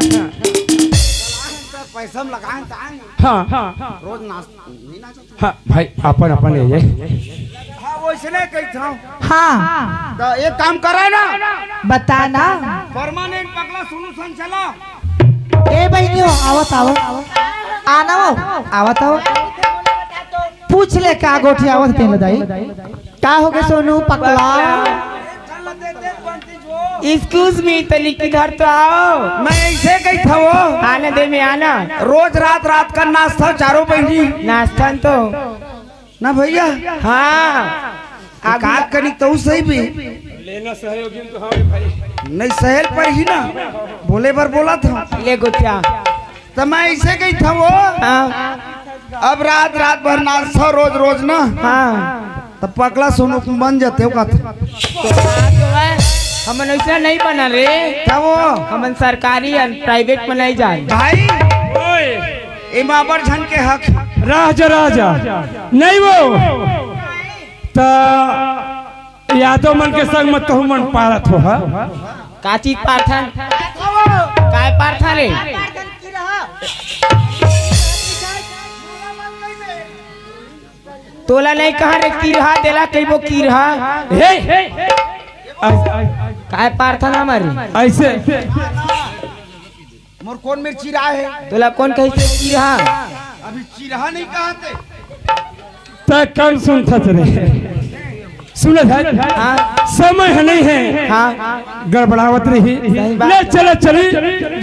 [SPEAKER 2] पैसा हम लगाए ताए
[SPEAKER 1] हाँ हाँ
[SPEAKER 2] रोज नाश्ता नहीं नाचता
[SPEAKER 1] हाँ भाई अपन अपन ले जाए
[SPEAKER 2] हाँ वो इसने कही था
[SPEAKER 4] हाँ
[SPEAKER 2] तो एक काम करा ना
[SPEAKER 4] बताना
[SPEAKER 2] परमानेंट पगला सुनु सन चला
[SPEAKER 4] ए बहनी हो आवत आवत आना वो आवत आओ पूछ ले का गोठी आवत पेन दाई का हो गए सोनू पकला एक्सक्यूज मी तली किधर तो आओ
[SPEAKER 2] मैं ऐसे कही था वो
[SPEAKER 4] आने दे में आना
[SPEAKER 2] रोज रात का नाश्ता चारों बहनी
[SPEAKER 4] नाश्ता तो
[SPEAKER 2] ना भैया
[SPEAKER 4] हाँ
[SPEAKER 2] काट करी तो सही भी
[SPEAKER 1] लेना सहयोगी तो हाँ भाई
[SPEAKER 2] नहीं सहल पर ही ना बोले बार बोला था
[SPEAKER 4] ले गोठिया
[SPEAKER 2] तो मैं ऐसे गई था वो
[SPEAKER 4] हाँ
[SPEAKER 2] अब रात भर नाश्ता रोज रोज ना
[SPEAKER 4] हाँ
[SPEAKER 2] तो पकला सोनू बन जाते हो का
[SPEAKER 4] हमन ऐसा नहीं बना रे
[SPEAKER 2] क्या वो
[SPEAKER 4] हमन सरकारी और प्राइवेट में नहीं जाए
[SPEAKER 2] भाई
[SPEAKER 1] ओए
[SPEAKER 2] इमाबर झन के हक
[SPEAKER 1] राजा राजा नहीं वो ता यादव मन के संग मत कहूँ मन पारत हो हा
[SPEAKER 4] का चीज पार्थन काय पार्थन रे
[SPEAKER 2] तोला नहीं कहा रे कीरहा देला कई वो कीरहा काय प्रार्थना हमारी
[SPEAKER 1] ऐसे
[SPEAKER 5] मोर कौन में चिरा है
[SPEAKER 2] तोला कौन कही से कीरहा
[SPEAKER 5] अभी चिरहा नहीं कहते
[SPEAKER 1] तक कल सुनता रे सुनत है
[SPEAKER 2] हाँ
[SPEAKER 1] समय है नहीं है
[SPEAKER 2] हाँ
[SPEAKER 1] गड़बड़ावत रही
[SPEAKER 2] बात।
[SPEAKER 1] ले चलो चली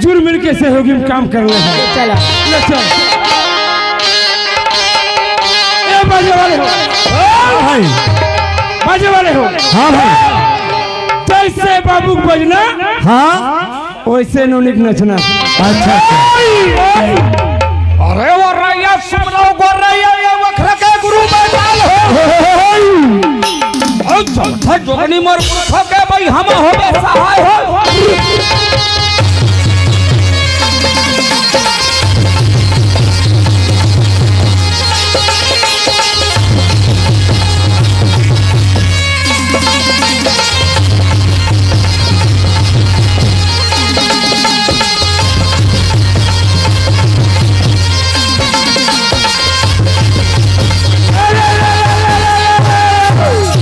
[SPEAKER 1] जुड़ मिल के से होगी काम कर ले
[SPEAKER 2] चला
[SPEAKER 1] ले चल ए बाजे वाले हो
[SPEAKER 3] भाई
[SPEAKER 1] बाजे वाले हो
[SPEAKER 3] हाँ भाई
[SPEAKER 1] जैसे बाबू को बजना
[SPEAKER 3] हाँ
[SPEAKER 1] वैसे नोनिक नचना
[SPEAKER 3] अच्छा
[SPEAKER 2] अरे वो रैया सुमनो गो रैया ये वखरा के गुरु बैठाल हो चौथा जोगनी मोर पुरखो के भाई हम होबे सहाय हो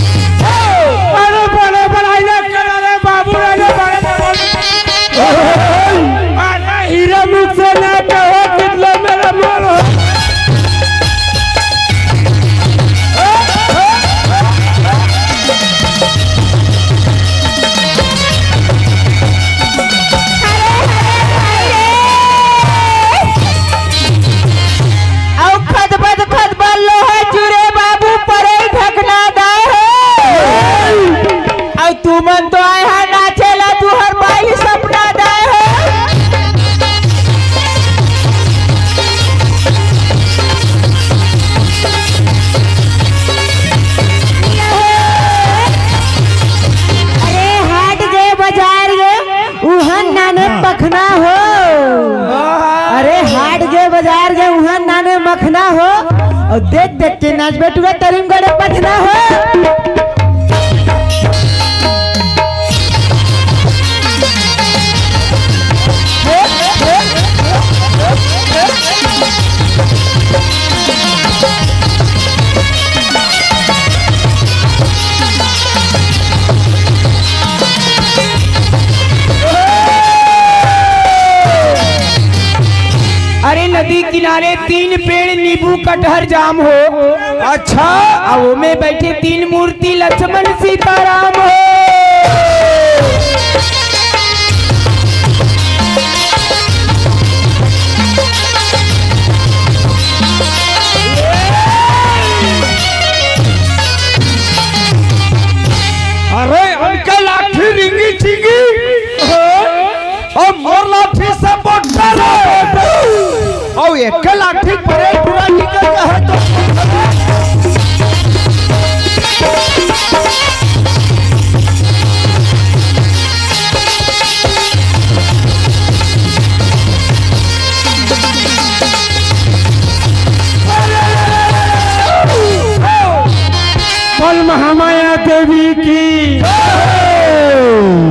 [SPEAKER 1] अरे बड़े बड़ाई ना करा रे बाबू रे बड़े अरे हीरा मुझसे ना कहो कितने मेरा मोर हो
[SPEAKER 2] तू मन तो आए है नाचेला तू हर बाई सपना दाए हो
[SPEAKER 6] अरे हाट गए बाजार गए उहन नाने पखना हो अरे हाट गए बाजार गए उहन नाने मखना हो और देख देख के नाच बेटुआ तरीम गड़े पछना हो
[SPEAKER 2] अरे नदी किनारे 3 पेड़ नींबू कटहर जाम हो अच्छा अब में बैठे 3 मूर्ति लक्ष्मण सीताराम हो
[SPEAKER 1] अरे उनका लाठी रिंगी चिंगी और मोर लाठी से बोटा और एक लाठी परे पूरा निकल है तो कल महामाया देवी की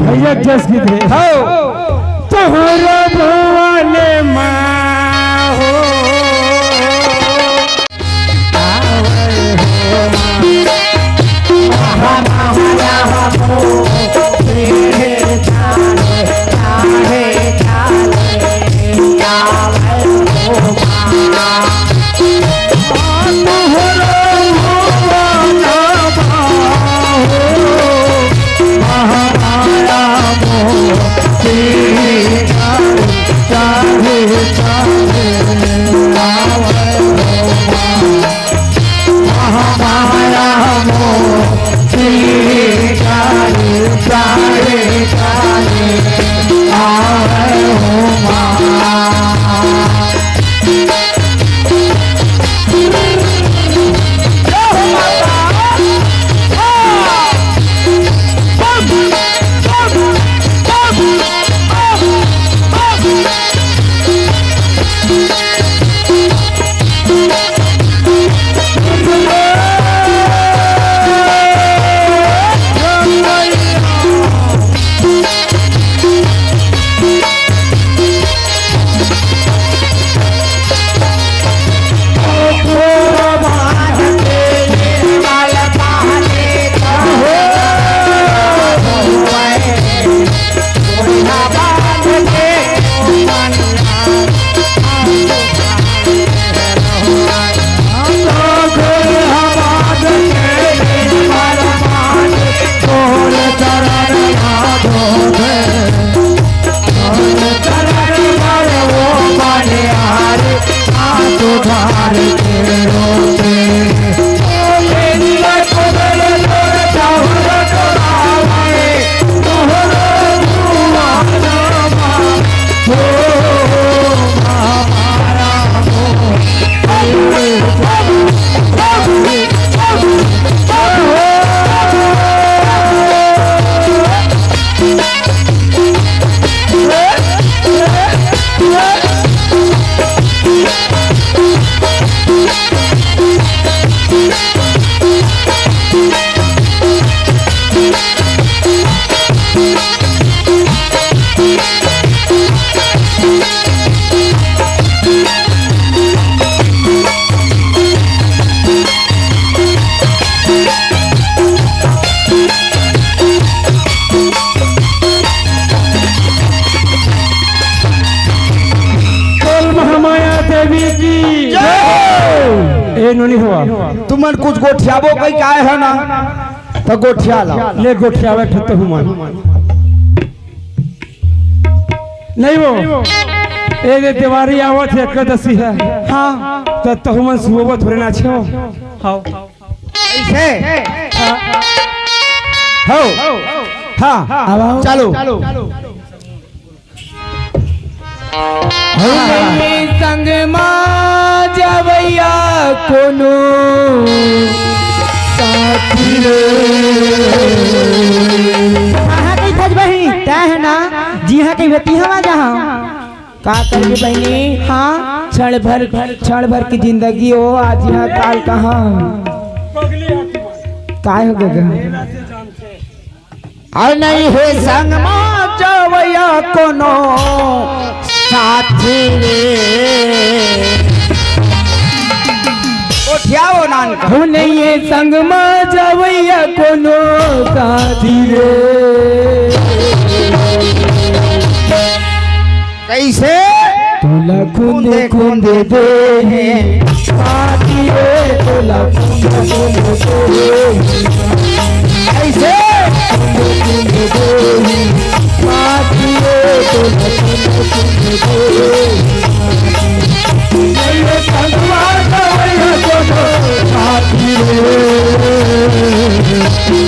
[SPEAKER 1] भैया जस की थे तोहरा भवाने माँ हो
[SPEAKER 3] महाराम
[SPEAKER 1] बोल महामाया देवी की ए नोनी हुआ
[SPEAKER 5] तुमन कुछ गोठियाबो कई काय है ना तो गोठिया ला
[SPEAKER 1] ले गोठिया बैठे तो हुमान नहीं वो ए दे तिवारी आवत है एकदसी है हाँ तो तहुमन सुबह थोड़े ना छे हां
[SPEAKER 5] ऐसे हो हाँ चलो
[SPEAKER 2] संग माँ जवैया कोनो साथी रे।
[SPEAKER 6] कहाँ कहीं थज बही तय है ना जी हाँ कहीं बेटी हवा जहाँ
[SPEAKER 2] का करके बहनी
[SPEAKER 6] हाँ
[SPEAKER 2] क्षण भर की जिंदगी हो आज यहाँ काल कहाँ
[SPEAKER 6] काय हो गया
[SPEAKER 2] और नहीं है संग माँ जवैया कोनो साथी रे।
[SPEAKER 5] गोठियाओ नान का
[SPEAKER 2] हो नहीं है संग माँ जवैया कोनो साथी रे।
[SPEAKER 5] कैसे
[SPEAKER 2] तोला खूंदे खूंदे दे हैं साथी रे। तोला खूंदे खूंदे दे
[SPEAKER 5] कैसे
[SPEAKER 2] खूंदे दे हैं साथी रे। तोला खूंदे खूंदे दे मेरे संगवा जवैया कोनो साथी रे।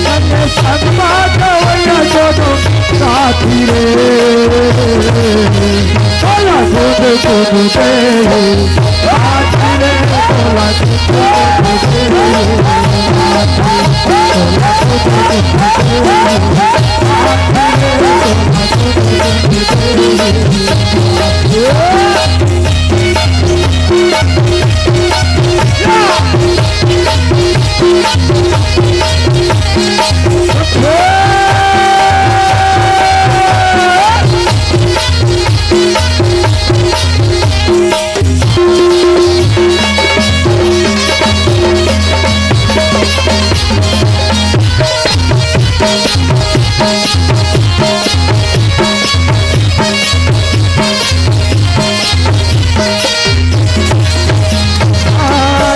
[SPEAKER 2] मेरे संगवा जवैया कोनो साथी रे। तोला खूंदे खूंदे दे साथी रे। तोला खूंदे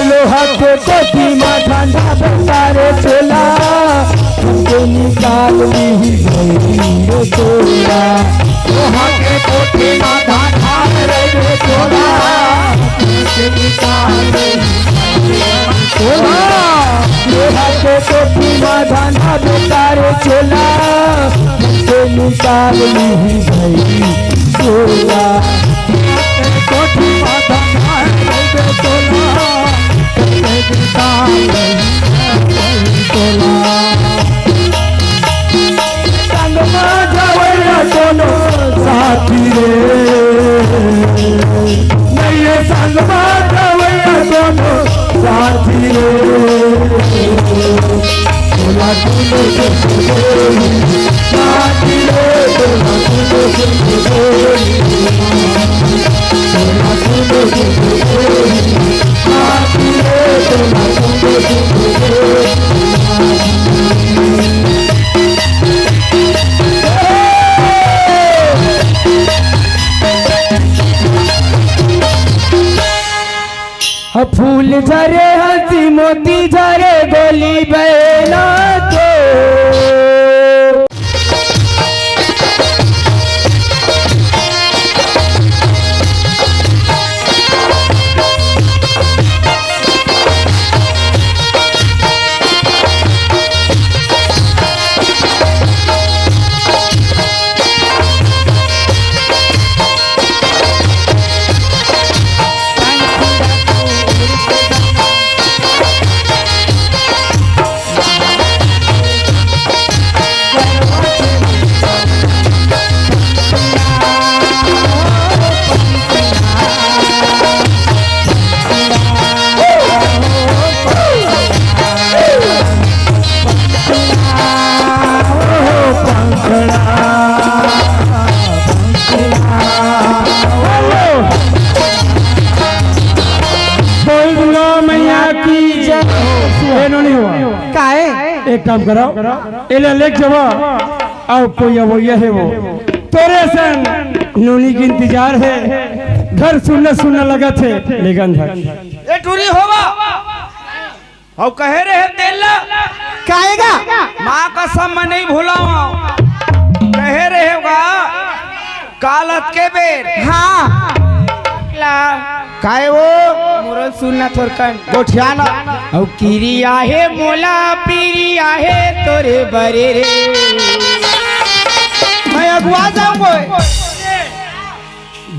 [SPEAKER 2] लोहा के कोठी में ठंडा बंदारे चोला हमको निकाल ली रे चोला। लोहा के कोठी में ठंडा रे चोला हमको निकाल ली चोला। लोहा के कोठी में ठंडा बंदारे चोला हमको निकाल ली चोला। कोठी में ठंडा रे चोला साथी रे नहीं संग जवैया कोनो साथी रे। तोला खूंदे खूंदे दे साथी रे। तोला खूंदे खूंदे दे तोला खूंदे खूंदे दे साथी रे। तोला खूंदे खूंदे दे फूल झरे हंसी मोती झरे गोली बहना तो
[SPEAKER 1] काम करो इले लेक जवा आओ कोई वो ये है वो तोरे सन नूनी की इंतजार है घर सुनने लगा थे लेकिन
[SPEAKER 2] ए टूरी होवा और कहे रहे तेला
[SPEAKER 4] काएगा
[SPEAKER 2] माँ कसम मैं नहीं भूलाऊं कहे रहेगा कालत के बेर
[SPEAKER 4] हाँ
[SPEAKER 5] काहे वो
[SPEAKER 2] मुरल सुनना थोरकन
[SPEAKER 5] गोठिया ना
[SPEAKER 2] और कीरी आहे मोला पीरी आहे तोरे बरे रे
[SPEAKER 5] मैं अगुआ जाऊंगा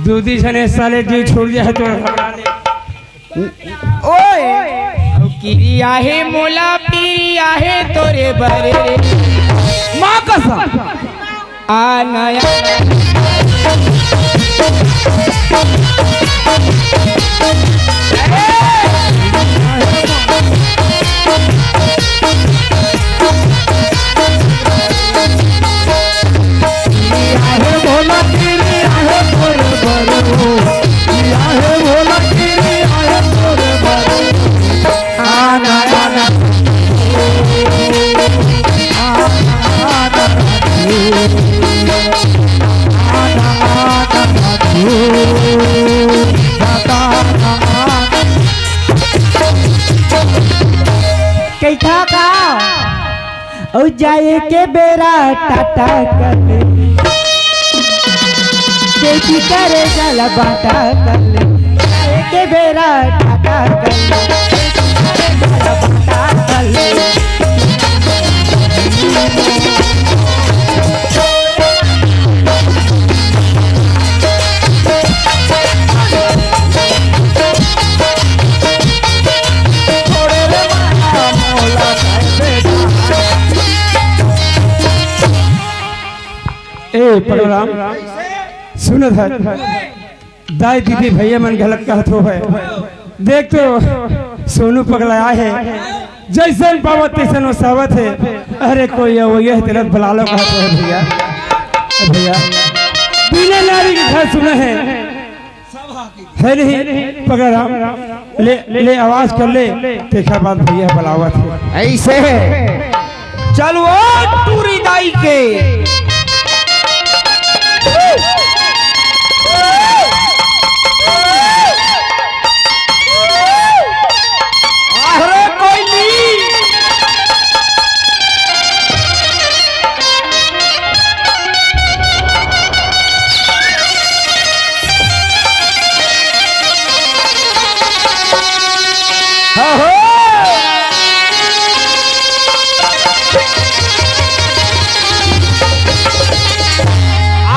[SPEAKER 1] दूधी जने साले जी छोड़ दिया है तो
[SPEAKER 2] ओए और कीरी आहे मोला पीरी आहे तोरे बरे रे
[SPEAKER 1] माँ कसम
[SPEAKER 2] आ नया
[SPEAKER 6] कैठा का और जाए के बेरा टाटा कर ले खेती करे जला बाटा कर ले जाए के बेरा टाटा कर ले जला बाटा कर ले
[SPEAKER 1] ए प्रोग्राम सुनो था दाई दीदी भैया मन गलत कहत हो है देख तो सोनू पगलाया है जैसन पावत तैसन वो सावत है अरे कोई वो ये तिलक बुला लो कहत है भैया भैया बिना नारी के घर सुने हैं है नहीं प्रोग्राम ले आवाज कर ले देखा बात भैया बुलावत है
[SPEAKER 5] ऐसे चल वो टूरी दाई के
[SPEAKER 2] अरे कोई नहीं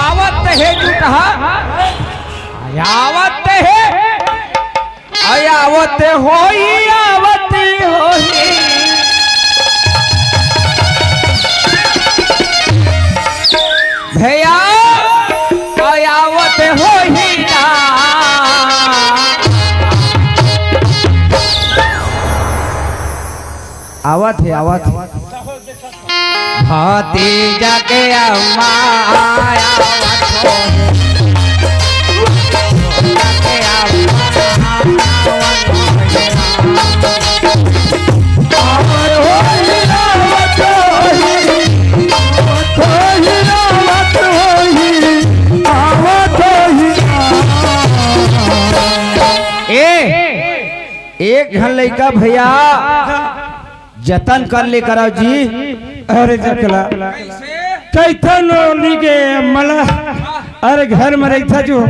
[SPEAKER 2] आवत है जुटहा आवत है आवत होई आवत होई भैया आवत होई ना
[SPEAKER 5] आवत है
[SPEAKER 2] हाथी जाके अम्मा आवत होई
[SPEAKER 5] एक घन लड़का भैया जतन कर ले करो जी
[SPEAKER 1] अरे जकला कैथन ओली के मला अरे घर में रहता जो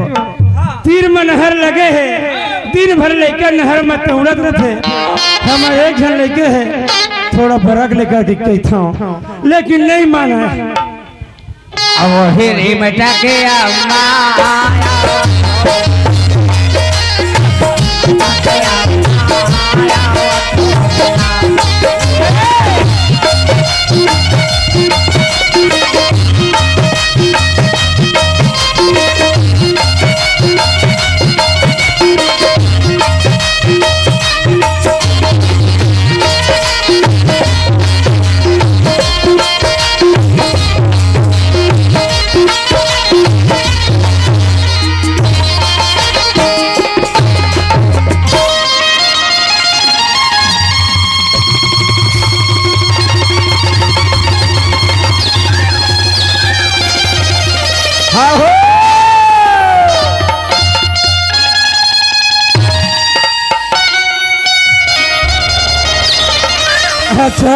[SPEAKER 1] तीर में नहर लगे है दिन भर लेकर नहर में तौड़त रहते हम एक जन लेके है थोड़ा बरक लेकर दिखते था लेकिन नहीं माना
[SPEAKER 2] अब हिरी मटा के अम्मा
[SPEAKER 1] अच्छा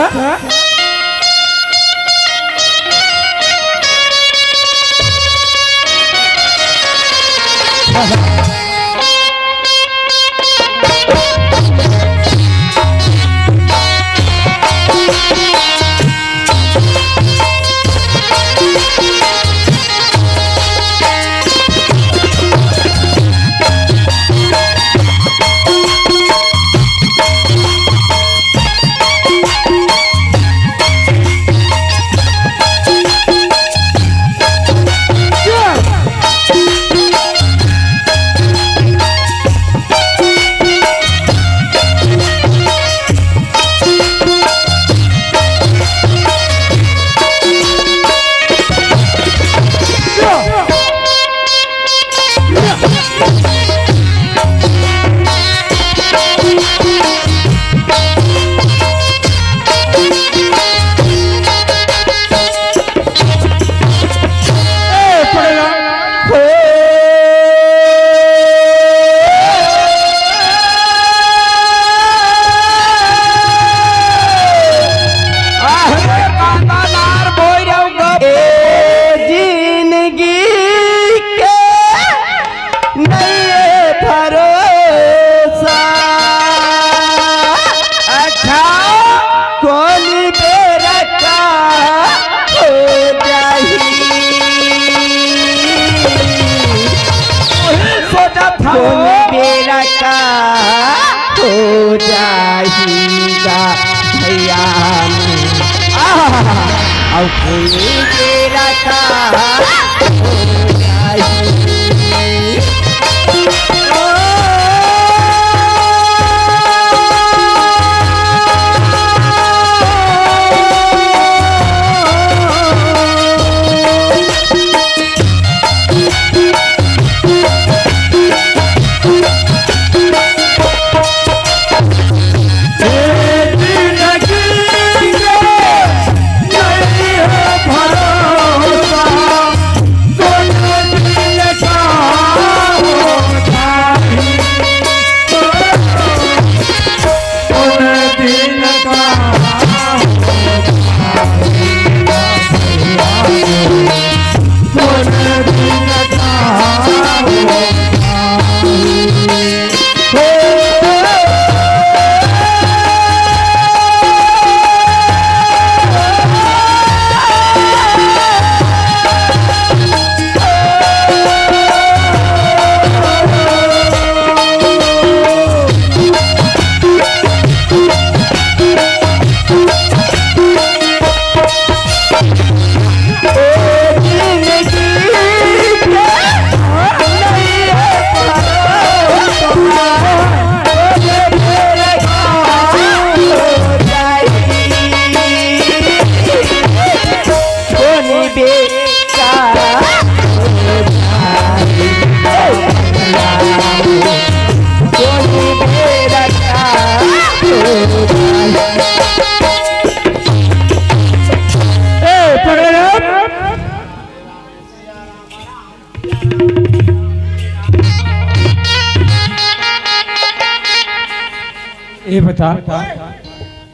[SPEAKER 1] ये बता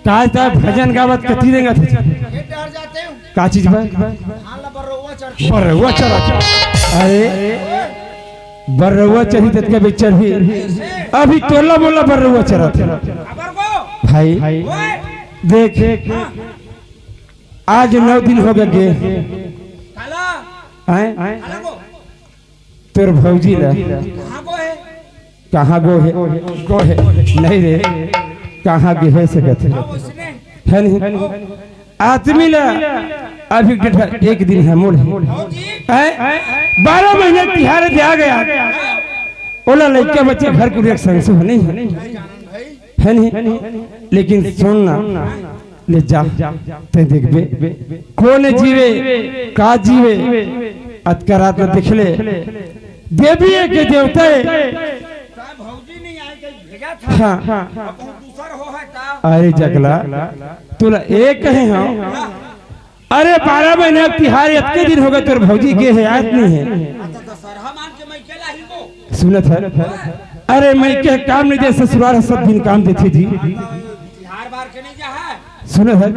[SPEAKER 1] ताज ताज भजन गावत कथी देंगे का चीज बर्रवा चढ़ा अरे बर्रवा चढ़ी तक के बिचर भी अभी तोला बोला बर्रवा चढ़ा भाई देख आज 9 दिन हो गए तोर भौजी ला कहाँ गो है नहीं रे कहाँ गे है सकत है नहीं आदमी ला अभी एक दिन है मोड़ 12 महीने तिहार दे आ गया ओला लड़के बच्चे घर को रिएक्शन से नहीं है नहीं लेकिन सुनना ले जा ते देखबे कौन जीवे का जीवे अतकरात में दिखले देवी के देवता हाँ अरे जगला तुला एक है हम अरे 12 महीने अब तिहार इतने दिन हो गए तोर भौजी के है याद नहीं है सुनत है अरे मैं के काम नहीं दे ससुराल सब दिन काम देते जी सुनत है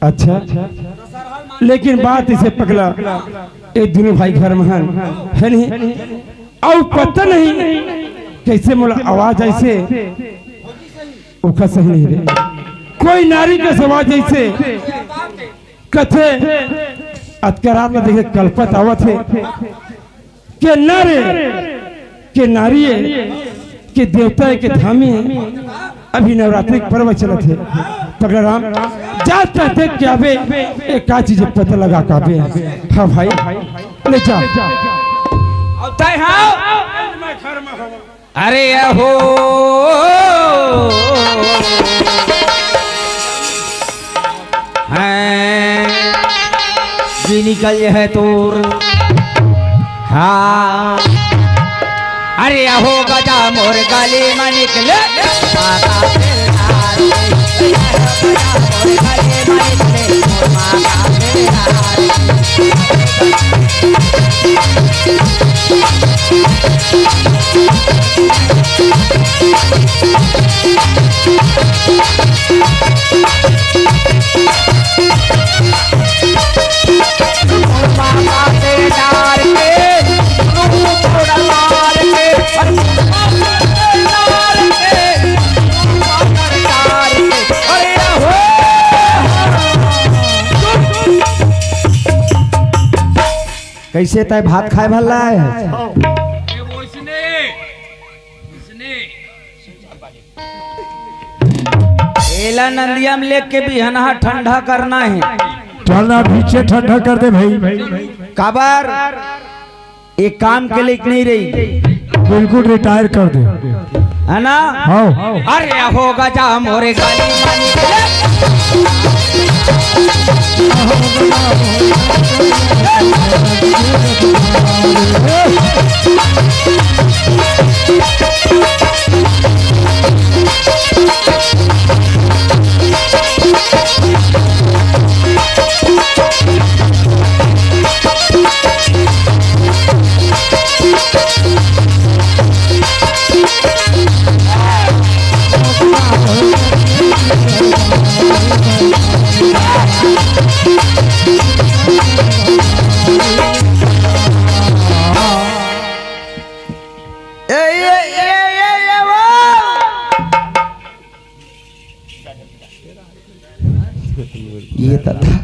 [SPEAKER 1] अच्छा लेकिन बात इसे पकड़ा ये दोनों भाई घर में है नहीं और पता नहीं कैसे मोला आवाज ऐसे उसका सही नहीं रे कोई नारी के आवाज ऐसे कथे अतकरात में देखे कल्पत आवत है के नारे के नारी के देवता के धामी अभी नवरात्रि पर्व चलत है पगला राम जाता देख के आवे एक का चीज पता लगा काबे हाँ भाई ले जा
[SPEAKER 2] अरे हो जी निकल है तोर हाँ अरे हो गजा मोर गले में निकले
[SPEAKER 5] कैसे तय भात खाए भला है
[SPEAKER 2] एला नंदिया में लेके भी हनहा ठंडा करना है
[SPEAKER 3] चलना पीछे ठंडा कर दे भाई
[SPEAKER 5] काबर एक काम के लिए नहीं रही
[SPEAKER 3] बिल्कुल रिटायर कर दे
[SPEAKER 2] है ना
[SPEAKER 3] हाँ
[SPEAKER 2] अरे हो गजा मोरे गले में निकले
[SPEAKER 5] ये तथा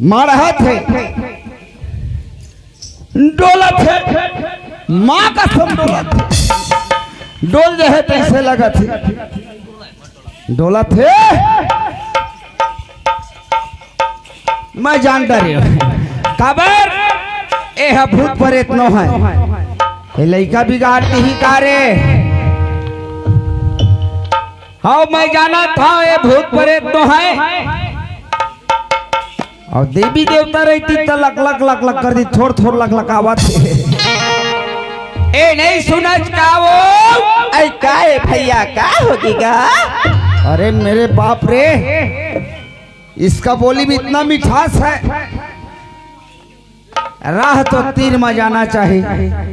[SPEAKER 5] मारहत है डोलत है माँ का सब डोलत है डोल जो है तैसे लगा थे डोलत है मैं जानता रही हूँ काबर ए भूत प्रेत न है ये लड़का बिगाड़ती ही कारे
[SPEAKER 2] हाँ मैं जाना था ये भूत प्रेत तो है
[SPEAKER 5] और देवी देवता रहती तो लक लक लक लक कर दी थोड़ थोड़ लक लक आवाज
[SPEAKER 2] ए नहीं सुनच का वो
[SPEAKER 5] ऐ का है भैया का होगी का अरे मेरे बाप रे इसका बोली भी इतना मिठास है राह तो तीर में जाना चाहिए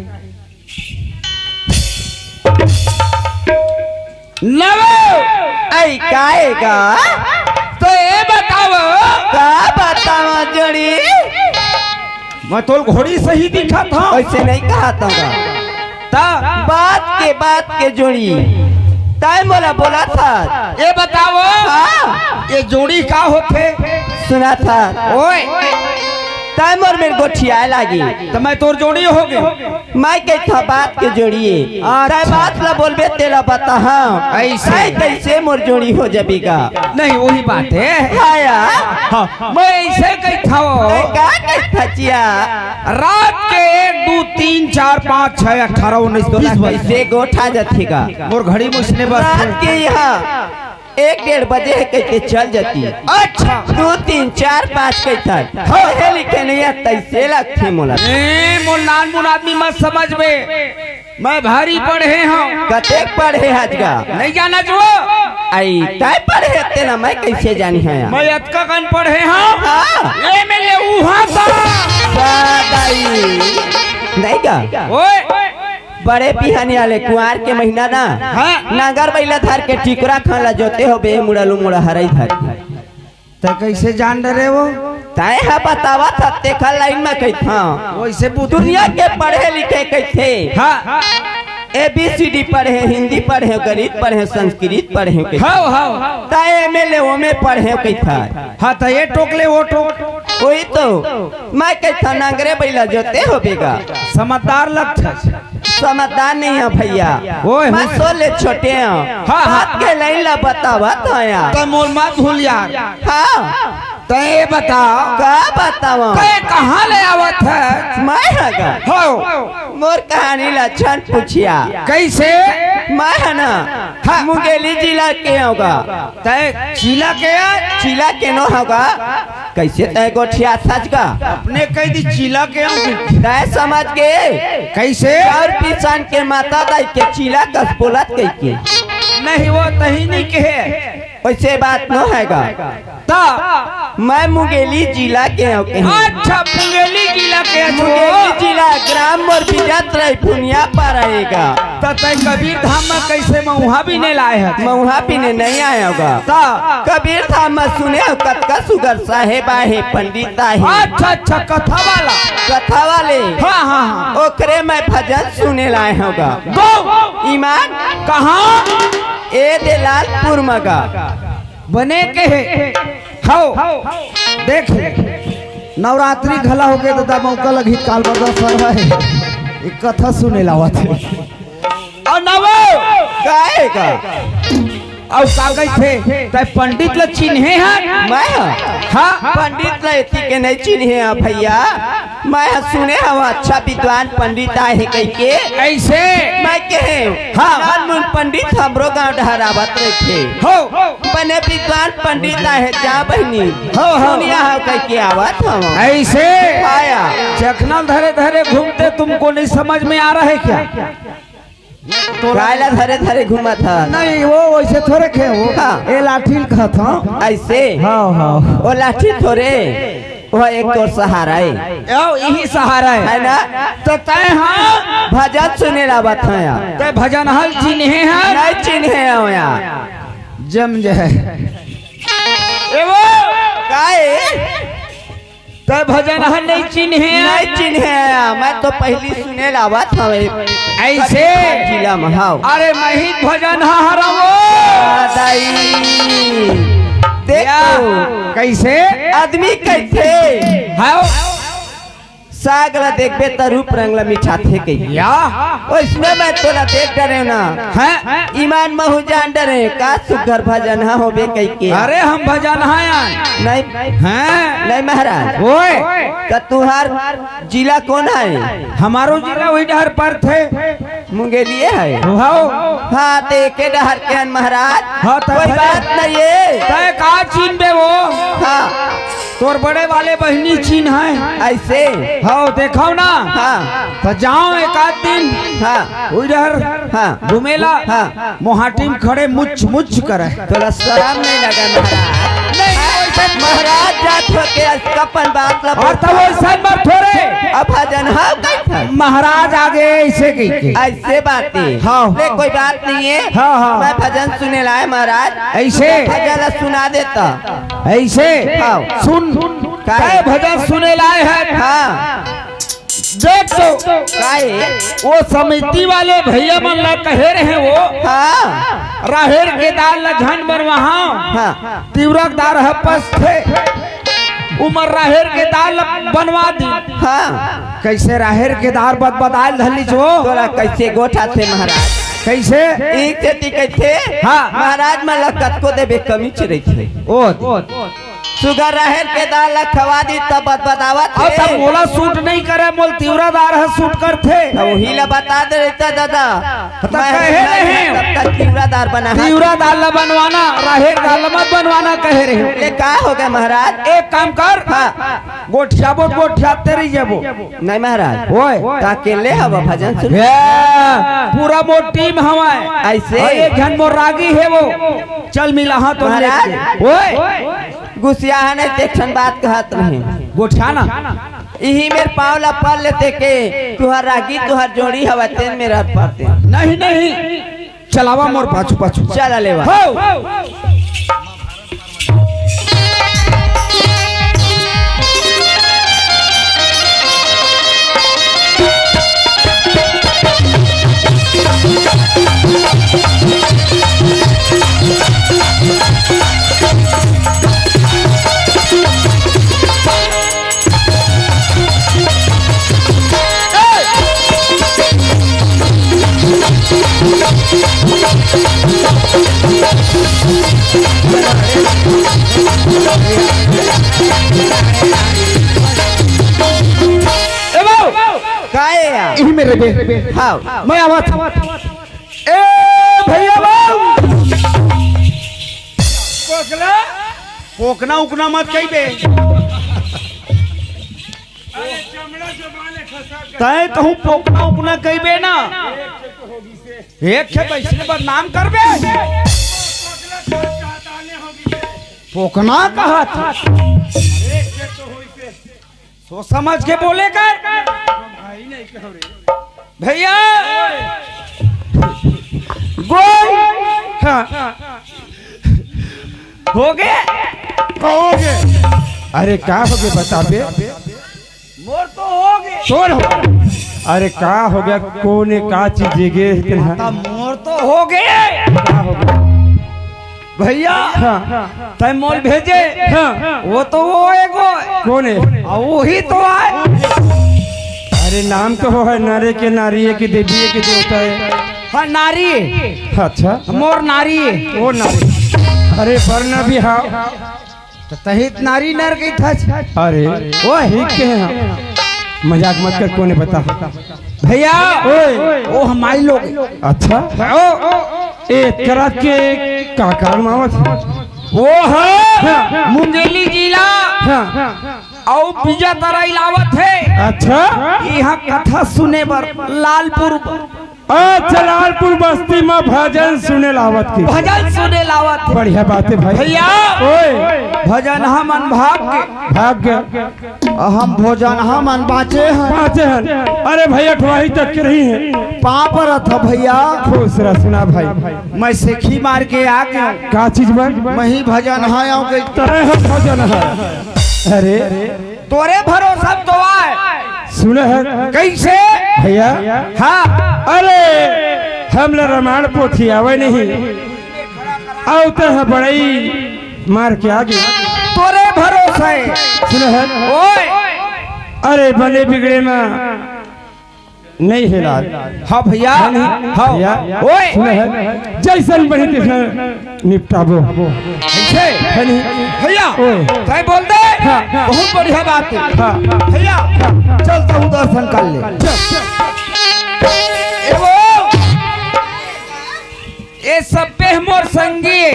[SPEAKER 2] ऐ काएगा तो ये बताओ
[SPEAKER 5] का बतावा जोड़ी
[SPEAKER 2] मैं तो घोड़ी सही दिखा था
[SPEAKER 5] ऐसे नहीं कहा था बात के जोड़ी टाइम बोला था
[SPEAKER 2] ये बताओ
[SPEAKER 5] ये जोड़ी का होते सुना था
[SPEAKER 2] ओए
[SPEAKER 5] टाइम और मेरे गोठिया लगी
[SPEAKER 2] तो मैं तोर जोड़ी हो गई
[SPEAKER 5] मैं कहता बात के जोड़िए बात ला बोलबे तेरा बता
[SPEAKER 2] ऐसे
[SPEAKER 5] कैसे मोर जोड़ी हो जाएगा
[SPEAKER 2] नहीं वही बात है
[SPEAKER 5] आया
[SPEAKER 2] मैं ऐसे कहता हूँ
[SPEAKER 5] का कहता चिया
[SPEAKER 2] रात के 1 2 3 4 5 6 18 19 20
[SPEAKER 5] कैसे गोठा जातीगा
[SPEAKER 2] मोर घड़ी मुझने बस
[SPEAKER 5] रात के यहाँ 1-1:30 बजे कहते चल जाती
[SPEAKER 2] अच्छा
[SPEAKER 5] 2 3 4 5 कहता लिखे नहीं तैसे लगती मोला
[SPEAKER 2] मोर नान मुन आदमी मत समझ में मैं भारी पढ़े हूँ।
[SPEAKER 5] कतेक पढ़े आज का
[SPEAKER 2] नहीं जाना जो
[SPEAKER 5] आई तय पढ़े तेना मैं कैसे जानी है
[SPEAKER 2] मैं अतका कन पढ़े हूँ।
[SPEAKER 5] हाँ।
[SPEAKER 2] ये मिले उहाँ था।
[SPEAKER 5] नहीं का
[SPEAKER 2] ओए
[SPEAKER 5] बड़े पिहानी वाले कुआर के महीना ना
[SPEAKER 2] हाँ।
[SPEAKER 5] नागर बैला धर के टिकरा खाला जोते हो बे मुड़ालू मुड़ा हराई धर
[SPEAKER 1] तो कैसे जान डरे वो
[SPEAKER 5] ताए हा बतावा था देखा लाइन में कही था
[SPEAKER 1] वैसे
[SPEAKER 5] दुनिया के पढ़े लिखे कैसे
[SPEAKER 2] हाँ
[SPEAKER 5] ABCD पढ़े हिंदी पढ़े गणित पढ़े संस्कृत पढ़े
[SPEAKER 2] हाउ हाउ
[SPEAKER 5] ताए MLA वो में पढ़े कैथा
[SPEAKER 1] हाँ तो ये टोकले वो टोक
[SPEAKER 5] वही तो मैं कैथा नागरे बैला जोते हो बेगा
[SPEAKER 1] समझदार लगता
[SPEAKER 5] समझदार नहीं है भैया
[SPEAKER 1] ओए
[SPEAKER 5] मैं सोले छोटे हैं
[SPEAKER 2] हाँ,
[SPEAKER 5] बात के लाइन ला बतावा तो यार
[SPEAKER 2] तो मोल मत भूल यार।
[SPEAKER 5] हाँ
[SPEAKER 2] तो ये बताओ
[SPEAKER 5] का बतावा
[SPEAKER 2] कहे कहाँ ले आवत है।
[SPEAKER 5] मैं हगा
[SPEAKER 2] हो
[SPEAKER 5] मोर कहानी लक्षण पूछिया
[SPEAKER 2] कैसे
[SPEAKER 5] मैं है ना
[SPEAKER 2] हाँ।
[SPEAKER 5] मुंगेली जिला के होगा
[SPEAKER 2] तय चीला के
[SPEAKER 5] जिला के नो होगा कैसे तय गोठिया सच का
[SPEAKER 2] अपने कह दी चीला के
[SPEAKER 5] तय समझ के
[SPEAKER 2] कैसे
[SPEAKER 5] और पिसान के माता दाई के चिला कस बोलत के
[SPEAKER 2] नहीं वो तही नहीं कहे
[SPEAKER 5] वैसे बात न हैगा
[SPEAKER 2] ता
[SPEAKER 5] मैं मुंगेली जिला के हूँ
[SPEAKER 2] अच्छा मुंगेली जिला के
[SPEAKER 5] मुंगेली जिला ग्राम और बिजत रही पुनिया पर आएगा
[SPEAKER 2] तो तय कबीर धाम में कैसे मैं वहाँ भी नहीं लाए है
[SPEAKER 5] मैं वहाँ पीने नहीं आया होगा
[SPEAKER 2] ता
[SPEAKER 5] कबीर धाम में सुने हो कतका सुगर साहेब आहे पंडित आहे
[SPEAKER 2] अच्छा अच्छा कथा वाला
[SPEAKER 5] कथा वाले
[SPEAKER 2] हाँ हाँ हाँ
[SPEAKER 5] ओकरे मैं भजन सुने लाए होगा
[SPEAKER 2] गो
[SPEAKER 5] ईमान
[SPEAKER 2] कहाँ
[SPEAKER 5] ए देलालपुर मगा
[SPEAKER 2] बने के है हाउ
[SPEAKER 1] देख नवरात्रि घला हो गए तो मौका लगी काल बदल सर है एक कथा सुने लावा थे
[SPEAKER 2] और नवो
[SPEAKER 5] काहे का
[SPEAKER 2] और कागज थे तय पंडित ल चिन्हे हैं
[SPEAKER 5] मैं
[SPEAKER 2] हाँ
[SPEAKER 5] पंडित रहती के नहीं चिन्हे हैं भैया मैं सुने हम अच्छा विद्वान पंडित आए कह के
[SPEAKER 2] ऐसे
[SPEAKER 5] मैं कहे
[SPEAKER 2] हाँ।
[SPEAKER 5] मुन पंडित हमरो गांव ढहरावत रहे
[SPEAKER 2] हो
[SPEAKER 5] बने विद्वान पंडित आए जा बहनी
[SPEAKER 2] हो।
[SPEAKER 5] सुनिया हो कह के आवत हम
[SPEAKER 2] ऐसे
[SPEAKER 5] आया
[SPEAKER 2] चखना धरे धरे घूमते तुमको नहीं समझ में आ रहा है क्या
[SPEAKER 5] कायला धरे धरे घूमा था
[SPEAKER 1] नहीं वो वैसे थोड़े खे वो
[SPEAKER 5] हाँ।
[SPEAKER 1] ए लाठी का था
[SPEAKER 5] ऐसे
[SPEAKER 1] हाँ हाँ
[SPEAKER 5] वो लाठी थोड़े वो एक तो सहारा है
[SPEAKER 2] यही सहारा है
[SPEAKER 5] ना
[SPEAKER 2] तो तय हाँ
[SPEAKER 5] भजन सुने लावत है यार
[SPEAKER 2] तय भजन हल चिन्हे हैं
[SPEAKER 5] नहीं चिन्हे हो यार
[SPEAKER 1] जम जाए
[SPEAKER 2] एवो
[SPEAKER 5] काहे
[SPEAKER 2] तय भजन हल नहीं चिन्हे
[SPEAKER 5] नहीं चिन्हे मैं तो पहली सुने लावत हवे
[SPEAKER 2] ऐसे
[SPEAKER 5] जिला में हाउ
[SPEAKER 2] अरे महित भजन हरवो
[SPEAKER 5] देखो
[SPEAKER 2] कैसे
[SPEAKER 5] आदमी कैसे
[SPEAKER 2] हाउ
[SPEAKER 5] सागला देखबे त रूप रंगला मीठा थे कही
[SPEAKER 2] या
[SPEAKER 5] उसमें मैं तोला देख डरे ना
[SPEAKER 2] हैं
[SPEAKER 5] ईमान महु जान डरे का सुघर भजन हा होबे कही के
[SPEAKER 2] अरे हम भजन हैं
[SPEAKER 5] नहीं
[SPEAKER 2] हैं
[SPEAKER 5] नहीं महाराज
[SPEAKER 2] ओए
[SPEAKER 5] तो तुहार जिला कौन है
[SPEAKER 2] हमारो जिला वही डहर पर थे
[SPEAKER 5] मुंगेलिए है
[SPEAKER 2] हाउ
[SPEAKER 5] हाँ देखे डहर के महाराज
[SPEAKER 2] हाँ, तो
[SPEAKER 5] कोई
[SPEAKER 2] है।
[SPEAKER 5] बात नहीं है
[SPEAKER 2] तय का चीन बे वो
[SPEAKER 5] हाँ
[SPEAKER 2] तोर बड़े वाले बहनी चीन है
[SPEAKER 5] ऐसे
[SPEAKER 2] हाँ देखो ना
[SPEAKER 5] हाँ
[SPEAKER 2] तो जाओ एक आध दिन
[SPEAKER 5] हाँ
[SPEAKER 2] उधर
[SPEAKER 5] हाँ
[SPEAKER 2] घूमेला
[SPEAKER 5] हाँ।
[SPEAKER 2] मोहाटी में खड़े मुच मुच करे
[SPEAKER 5] थोड़ा शर्म नहीं लगा महाराज महाराज जात हो के कपन बात ला
[SPEAKER 2] और तब वैसा मत थोड़े
[SPEAKER 5] अब भजन हाँ कैसा
[SPEAKER 2] महाराज आगे ऐसे की
[SPEAKER 5] ऐसे बातें
[SPEAKER 2] हाँ,
[SPEAKER 5] ले
[SPEAKER 2] हाँ।
[SPEAKER 5] कोई बात नहीं है
[SPEAKER 2] हाँ, हाँ।
[SPEAKER 5] मैं भजन सुने लाए महाराज
[SPEAKER 2] ऐसे
[SPEAKER 5] भजन सुना देता
[SPEAKER 2] ऐसे
[SPEAKER 5] हाँ।
[SPEAKER 2] सुन
[SPEAKER 5] काय?
[SPEAKER 2] काय भजन सुने लाए हैं
[SPEAKER 5] हाँ
[SPEAKER 2] देख तो
[SPEAKER 5] काहे
[SPEAKER 2] वो समिति वाले भैया मन ला कहे रहे वो
[SPEAKER 5] हाँ
[SPEAKER 2] राहेर के दाल ला झन बर वहाँ
[SPEAKER 5] हाँ
[SPEAKER 2] तीव्रक दार हपस थे उमर राहेर के दाल बनवा दी
[SPEAKER 5] हाँ
[SPEAKER 2] कैसे राहेर के दार बदबदाल धली जो
[SPEAKER 5] तोरा कैसे गोठा थे महाराज
[SPEAKER 2] कैसे
[SPEAKER 5] एक खेती कैसे
[SPEAKER 2] हाँ।
[SPEAKER 5] महाराज में लकत को देबे कमी चढ़े थे
[SPEAKER 2] ओ
[SPEAKER 5] सुगर रहेर के दाल ला खवा दी तब बतावत
[SPEAKER 2] और तब मोला सूट नहीं करे मोल तीव्रदार है सूट करते
[SPEAKER 5] वही ला बता दे रहता दादा
[SPEAKER 2] तो कहे रहे
[SPEAKER 5] तब तक तीव्रदार बना
[SPEAKER 2] तीव्रदार ला बनवाना राहेर दाल मत बनवाना कहे रहे
[SPEAKER 5] ले का हो गया महाराज
[SPEAKER 2] एक काम कर
[SPEAKER 5] हाँ गोठियाबो गोठियाते रही जाबो
[SPEAKER 6] नहीं महाराज
[SPEAKER 5] ओए
[SPEAKER 6] अकेले हवा भजन सुन
[SPEAKER 5] पूरा मोर टीम हवाए
[SPEAKER 6] ऐसे?
[SPEAKER 5] एक घन मोर रागी है वो चल मिला हां तो
[SPEAKER 6] महाराज।
[SPEAKER 5] ओए
[SPEAKER 6] गुस्सिया है नहीं तेक्षण बात कहत नहीं
[SPEAKER 5] गोठियाना
[SPEAKER 6] यही मेरे पावला पाल लेते के तुहार रागी तुहार जोड़ी हवा तेन मेरा पाते
[SPEAKER 5] नहीं नहीं चलावा मोर पाछू पाछू
[SPEAKER 6] चला लेवा
[SPEAKER 5] हो
[SPEAKER 6] काहे यार
[SPEAKER 5] यही मेरे बे
[SPEAKER 6] हाँ
[SPEAKER 5] मैं आवाज ए भैया बाबू पोकला पोकना उकना मत कही बे तय कहूँ पोकना उकना कही बे ना एक है वैसे बदनाम कर बे पोकना कहा था सोच समझ के बोले कर भैया गोल हाँ। हो गए कहोगे
[SPEAKER 1] अरे क्या हो गया बता बे
[SPEAKER 5] मोर तो हो गए
[SPEAKER 1] छोड़ हो अरे क्या हो गया कोने का चीज गे
[SPEAKER 5] मोर तो हो गए भैया तय मोल भेजे वो तो वो एगो
[SPEAKER 1] कौन है
[SPEAKER 5] वही तो आए
[SPEAKER 1] अरे नाम तो हो है नारे के नारी है कि देवी है कि देवता है
[SPEAKER 5] हाँ नारी
[SPEAKER 1] अच्छा
[SPEAKER 5] मोर नारी
[SPEAKER 1] वो नारी अरे वरना भी हाँ
[SPEAKER 5] तो तहित नारी नर गई था
[SPEAKER 1] अरे वो ठीक के हैं मजाक मत कर कोने बता
[SPEAKER 5] भैया
[SPEAKER 1] ओए
[SPEAKER 5] वो हमारी लोग
[SPEAKER 1] अच्छा ए करा के काकार मावत
[SPEAKER 5] वो है मुंगेली जिला
[SPEAKER 1] हाँ
[SPEAKER 5] और बीजा तरह इलावत है
[SPEAKER 1] अच्छा
[SPEAKER 5] यहाँ कथा सुने पर लालपुर
[SPEAKER 1] अच्छा लालपुर बस्ती में भजन सुने लावत की
[SPEAKER 5] भजन सुने लावत
[SPEAKER 1] बढ़िया बात है भाई
[SPEAKER 5] भैया
[SPEAKER 1] ओए
[SPEAKER 5] भजन हम अनभाग के
[SPEAKER 1] भाग्य
[SPEAKER 5] हम भोजन हम अन बाँचे हैं
[SPEAKER 1] पाँचे हैं अरे भैया ठवाही तक के रही है
[SPEAKER 5] पापर था भैया
[SPEAKER 1] खुश रह सुना भाई
[SPEAKER 5] मैं सेखी मार के आ गया
[SPEAKER 1] का चीज बन
[SPEAKER 5] मैं ही भजन है आऊँ
[SPEAKER 1] तरह है भजन है अरे
[SPEAKER 5] तोरे भरोसा तो आए
[SPEAKER 1] सुने है
[SPEAKER 5] कैसे
[SPEAKER 1] भैया
[SPEAKER 5] हाँ
[SPEAKER 1] अरे हम लोग रामायण पोथी आवे नहीं आवते है बड़ई मार के आगे
[SPEAKER 5] तोरे भरोसा है
[SPEAKER 1] सुने है
[SPEAKER 5] ओए
[SPEAKER 1] अरे बने बिगड़े में नहीं है लाल
[SPEAKER 5] हाँ भैया हाँ
[SPEAKER 1] भैया
[SPEAKER 5] ओए
[SPEAKER 1] सुने है जैसन बनी तिसन निपटाबो
[SPEAKER 5] कैसे
[SPEAKER 1] है नहीं
[SPEAKER 5] भैया
[SPEAKER 1] ओए
[SPEAKER 5] क्या बोल दे
[SPEAKER 1] हाँ।
[SPEAKER 5] बहुत बढ़िया बात है
[SPEAKER 1] हाँ
[SPEAKER 5] भैया चलता हूँ दर्शन कर ले ये सब पे मोर संगी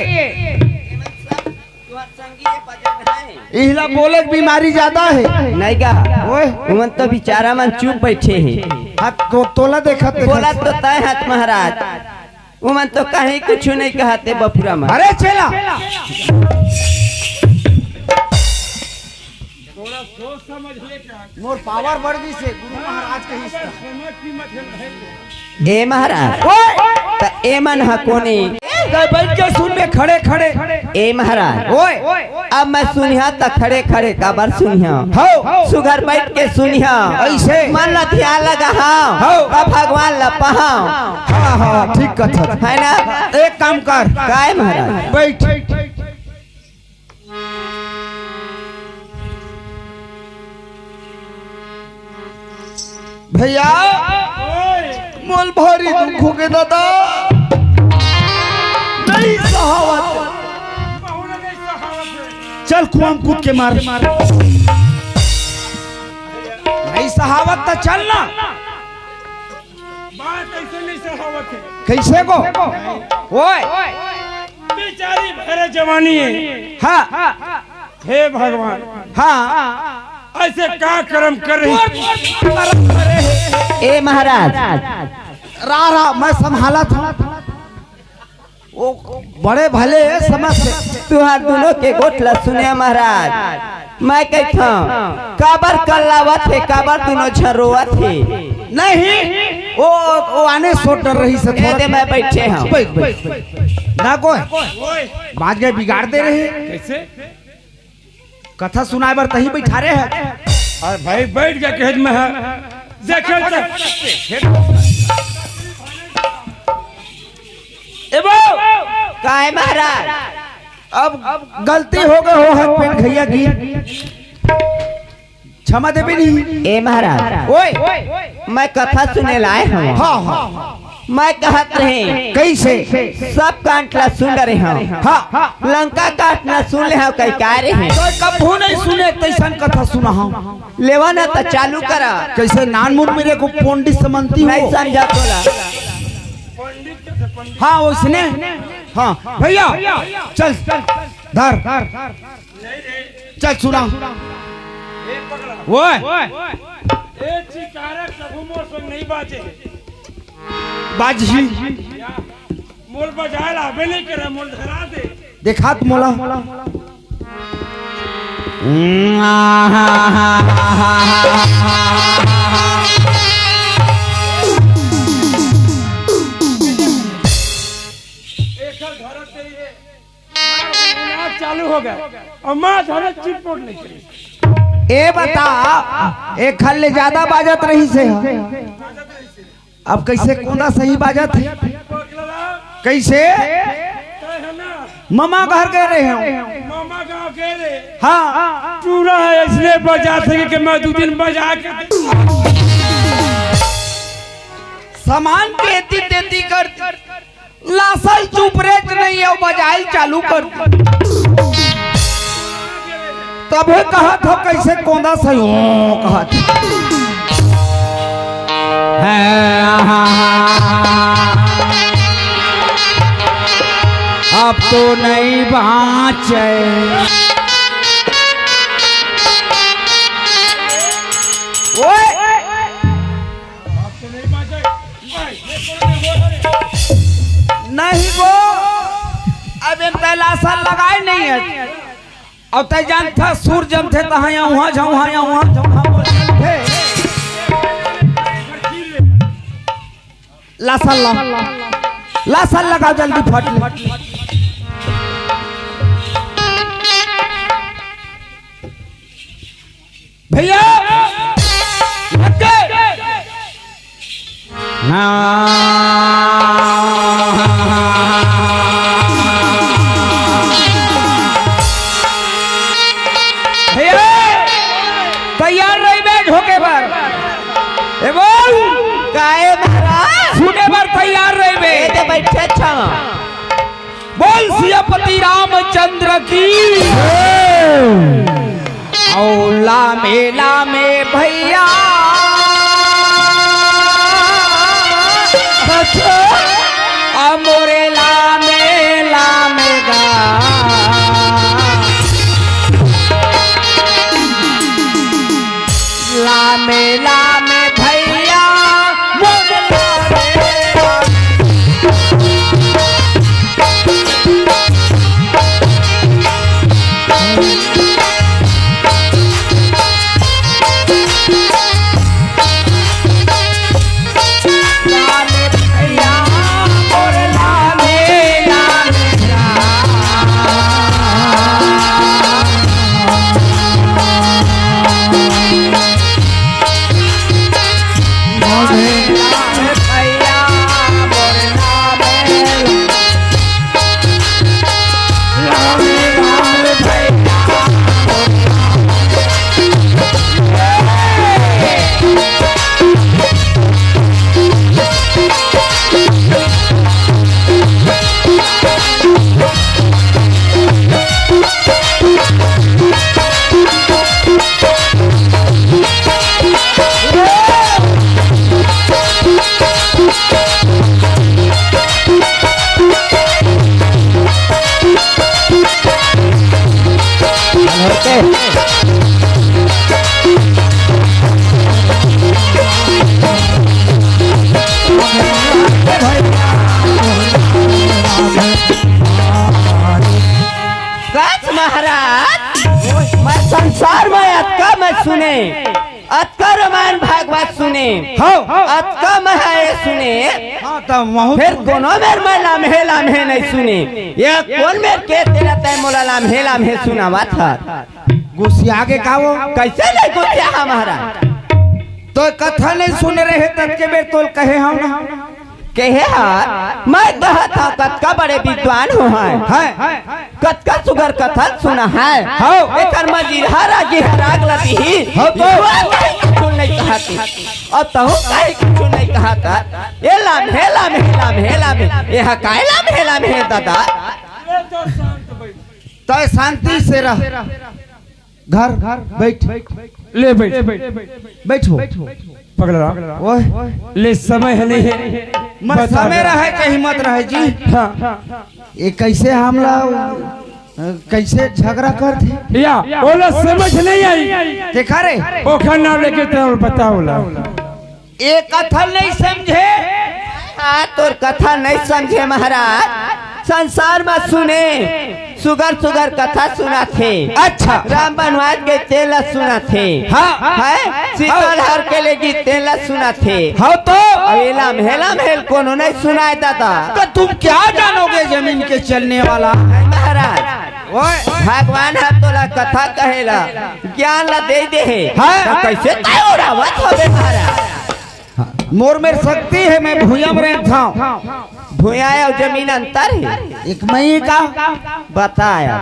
[SPEAKER 5] इहला बोले बीमारी ज्यादा है
[SPEAKER 6] नहीं का उमन तो बेचारा मन चुप बैठे हैं
[SPEAKER 5] हाथ तो तोला देखा
[SPEAKER 6] बोला तो तय हाथ महाराज उमन तो कहीं कुछ नहीं कहते बफुरा में
[SPEAKER 5] अरे चला मोर पावर बढ़ गई से गुरु महाराज के हिस्सा
[SPEAKER 6] ए महाराज तो ए मन हा कोनी
[SPEAKER 5] बैठ के सुन में खड़े खड़े
[SPEAKER 6] ए महाराज
[SPEAKER 5] ओए
[SPEAKER 6] अब मैं सुनिया तो खड़े खड़े काबर सुनिया
[SPEAKER 5] हो
[SPEAKER 6] सुगर बैठ के सुनिया
[SPEAKER 5] ऐसे
[SPEAKER 6] मन ला ध्यान लगा हाँ भगवान ला पहाओ
[SPEAKER 5] हाँ हाँ ठीक कथा
[SPEAKER 6] है ना
[SPEAKER 5] एक काम कर
[SPEAKER 6] काय महाराज
[SPEAKER 5] बैठ भैया मोल भारी दुख हो गए दादा नहीं सहावत चल कुआं कूद के मार नहीं सहावत तो चल ना कैसे को ओए
[SPEAKER 1] बेचारी भरे जवानी है
[SPEAKER 5] हाँ
[SPEAKER 1] हे भगवान
[SPEAKER 5] हाँ
[SPEAKER 1] ऐसे का कर्म कर रही?
[SPEAKER 6] ए महाराज
[SPEAKER 5] रा मैं संभाला था वो बड़े भले समझ से
[SPEAKER 6] तुहार दोनों के गोठला सुने महाराज मैं कहता काबर कल्लावत है काबर दोनों झरोवत है
[SPEAKER 5] नहीं वो आने सोटर रही से
[SPEAKER 6] ए दे मैं बैठे हूं
[SPEAKER 5] बैठ ना कोई बात गए बिगाड़ दे रहे
[SPEAKER 1] कैसे?
[SPEAKER 5] कथा सुनाए बार तही बैठा रहे हैं
[SPEAKER 1] अरे भाई बैठ गया कहज में है देखे
[SPEAKER 6] का है महाराज
[SPEAKER 5] अब गलती हो गए हो हाथ पेट घैया की क्षमा देवी नहीं
[SPEAKER 6] ए महाराज
[SPEAKER 5] ओए
[SPEAKER 6] मैं कथा सुने लाए हूं
[SPEAKER 5] हाँ हाँ
[SPEAKER 6] मैं कहत रहे
[SPEAKER 5] कैसे
[SPEAKER 6] सब काटला सुन रहे हूं
[SPEAKER 5] हाँ
[SPEAKER 6] लंका काटना सुन ले हूं कई का रहे
[SPEAKER 5] तो कभू नहीं सुने कैसन कथा सुना हम
[SPEAKER 6] लेवा ना तो चालू करा
[SPEAKER 5] कैसे नान मुन मेरे को पंडित समझती
[SPEAKER 6] नहीं
[SPEAKER 5] हो
[SPEAKER 6] समझा तोला
[SPEAKER 5] हाँ उसने हाँ भैया चल धर चल सुना
[SPEAKER 1] वो ए चिकारा कभू मोर संग नहीं बाजे
[SPEAKER 5] बाजी
[SPEAKER 1] मोल बजाए लावे नहीं करे मोल धरा दे
[SPEAKER 5] देखात मोला
[SPEAKER 1] चालू हो गया और माँ धरे चिटपोट नहीं करी।
[SPEAKER 5] ए बता एक खल ले ज्यादा बाजत रही से अब कैसे कोना सही बाजत है कैसे मामा घर गए रहे हैं
[SPEAKER 1] मामा गाँव के रे
[SPEAKER 5] हाँ
[SPEAKER 1] पूरा है इसलिए बजा सके कि मैं 2 दिन बजा के
[SPEAKER 5] सामान देती देती कर लासल चुप रेट नहीं है बजाई चालू कर तबे कहा था कैसे कोंदा सही हो कहा अब तो नहीं बाँचे नहीं वो अब लाशा लगाए नहीं है अब तय जान था सूर जम थे तो यहाँ वहाँ जाऊँ लाशा लाशा लगाओ जल्दी फट भैया तैयार रही बैठ होके पर
[SPEAKER 6] काहे महाराज
[SPEAKER 5] सुने पर तैयार रही
[SPEAKER 6] ए
[SPEAKER 5] बे
[SPEAKER 6] दे बैठे छा
[SPEAKER 5] बोल सियापति रामचंद्र की औला मेला में भैया अमोरे ला में गा ला में भैया महाराज मैं संसार में अतका मैं सुने अतका रामायण भागवत सुने अतका मैं सुने
[SPEAKER 2] हाँ तो महू
[SPEAKER 5] फिर कोनो मेर मैं लाम्हे नहीं सुने ये कौन मेर के तेरा तय मोला लाम्हे सुनावा था
[SPEAKER 2] गुस्सिया के का वो
[SPEAKER 5] कैसे नहीं गुस्सा महाराज
[SPEAKER 2] तो कथा नहीं सुन रहे तब के बेर तोल कहे हम ना
[SPEAKER 5] कहे हाँ मैं कहा था कतका बड़े विद्वान हो है कतका सुगर कथा सुना है एकर मजीरा रागी राग लती ही कुछ नहीं कहा थी और तहु काहे कुछ नहीं कहा था ये लाम ये हकाय लाम है दादा
[SPEAKER 2] तो शांति से रह घर बैठ
[SPEAKER 1] ले बैठ
[SPEAKER 2] बैठो
[SPEAKER 1] पकड़ा
[SPEAKER 2] ओए
[SPEAKER 1] ले समय है नहीं है
[SPEAKER 2] मत समय रहे के हिम्मत रहे जी
[SPEAKER 1] हाँ
[SPEAKER 2] ये कैसे हमला कैसे झगड़ा कर थे
[SPEAKER 1] या बोला समझ नहीं आई
[SPEAKER 2] देखा रे
[SPEAKER 1] ओखर नाम लेके तो बताओ ला
[SPEAKER 2] एक कथा नहीं समझे
[SPEAKER 5] हाँ तोर कथा नहीं समझे महाराज संसार में सुने सुगर कथा सुना थे
[SPEAKER 2] अच्छा
[SPEAKER 5] राम बनवास के तेला सुना थे
[SPEAKER 2] हाँ
[SPEAKER 5] है सीताल हर के लेगी तेला सुना थे
[SPEAKER 2] हाँ तो
[SPEAKER 5] हेला महल कोनो नहीं सुनाए दादा
[SPEAKER 2] तो तुम क्या जानोगे जमीन के चलने वाला
[SPEAKER 5] महाराज
[SPEAKER 2] ओए
[SPEAKER 5] भगवान है तोला कथा कहेला ज्ञान ला दे
[SPEAKER 2] हाँ।
[SPEAKER 5] तो कैसे तय हो रहा होबे महाराज
[SPEAKER 2] मोर में शक्ति है मैं भूया में रहता हूँ
[SPEAKER 5] भूया और जमीन अंतर है
[SPEAKER 2] एक मई का
[SPEAKER 5] बताया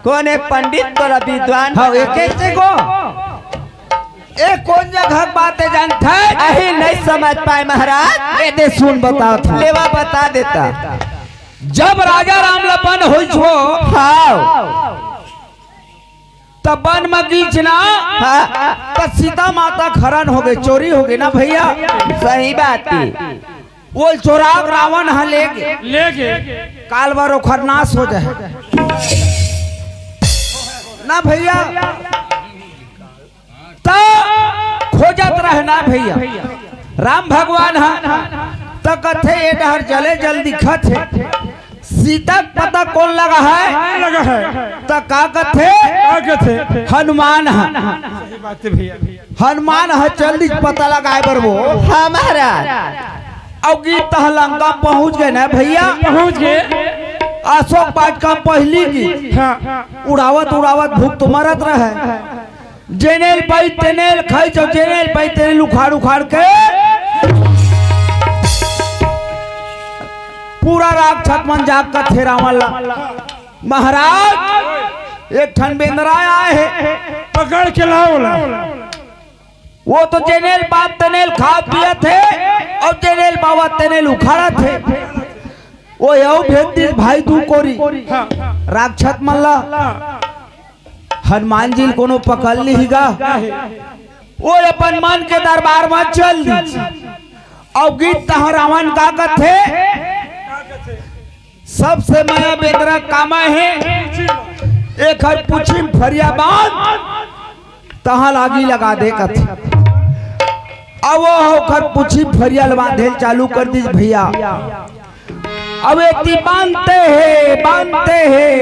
[SPEAKER 5] कौन है पंडित तोरा विद्वान
[SPEAKER 2] हाँ एक को एक कौन जगह बातें जानता है
[SPEAKER 5] अही नहीं समझ पाए महाराज
[SPEAKER 2] ए दे सुन बताओ था
[SPEAKER 5] लेवा बता देता
[SPEAKER 2] जब राजा राम लपन हुई छो
[SPEAKER 5] हाँ
[SPEAKER 2] तब वन में गीच ना तब सीता माता खरन हो गई चोरी हो गई ना भैया
[SPEAKER 5] सही बात है
[SPEAKER 2] वो चोराव रावण हाँ ले
[SPEAKER 1] गए
[SPEAKER 2] काल बारो खरनाश हो जाए ना भैया तो खोजत रहना भैया राम भगवान हाँ तो कथे ये डहर जले जल दिखत है सीता पता कौन लगा है तो का कथे हनुमान है
[SPEAKER 1] बात भैया
[SPEAKER 2] हनुमान है जल्दी पता लगाए बर वो
[SPEAKER 5] हाँ महाराज
[SPEAKER 2] और गीत लंका पहुंच गए ना भैया
[SPEAKER 1] पहुंच गए
[SPEAKER 2] अशोक पाठ का पहली गीत
[SPEAKER 1] हाँ
[SPEAKER 2] उड़ावत भूख तो मरत रहे जेनेल पाई तेनेल खाई जो जेनेल पाई तेनेल उखाड़ के पूरा राग छतमन जाग का थे रावण महाराज एक ठन बेंदरा आए है
[SPEAKER 1] पकड़ के लाओ ला
[SPEAKER 2] वो तो जेनेल बाप तेनेल खा पिया थे और जेनेल बाबा तेनेल उखाड़ा थे वो यो भेद भाई तू कोरी राक्षत मल्ला हनुमान जी कोनो पकड़ लीगा वो अपन मन के दरबार में चल दी और गीत तह रावण का कथे सबसे माया बेदरा कामा है एक हर पूछी फरियाबान तहा लागी लगा दे कथे अब वो होकर पूछी फरियाल बांधे चालू कर दी भैया अब एती बांधते हैं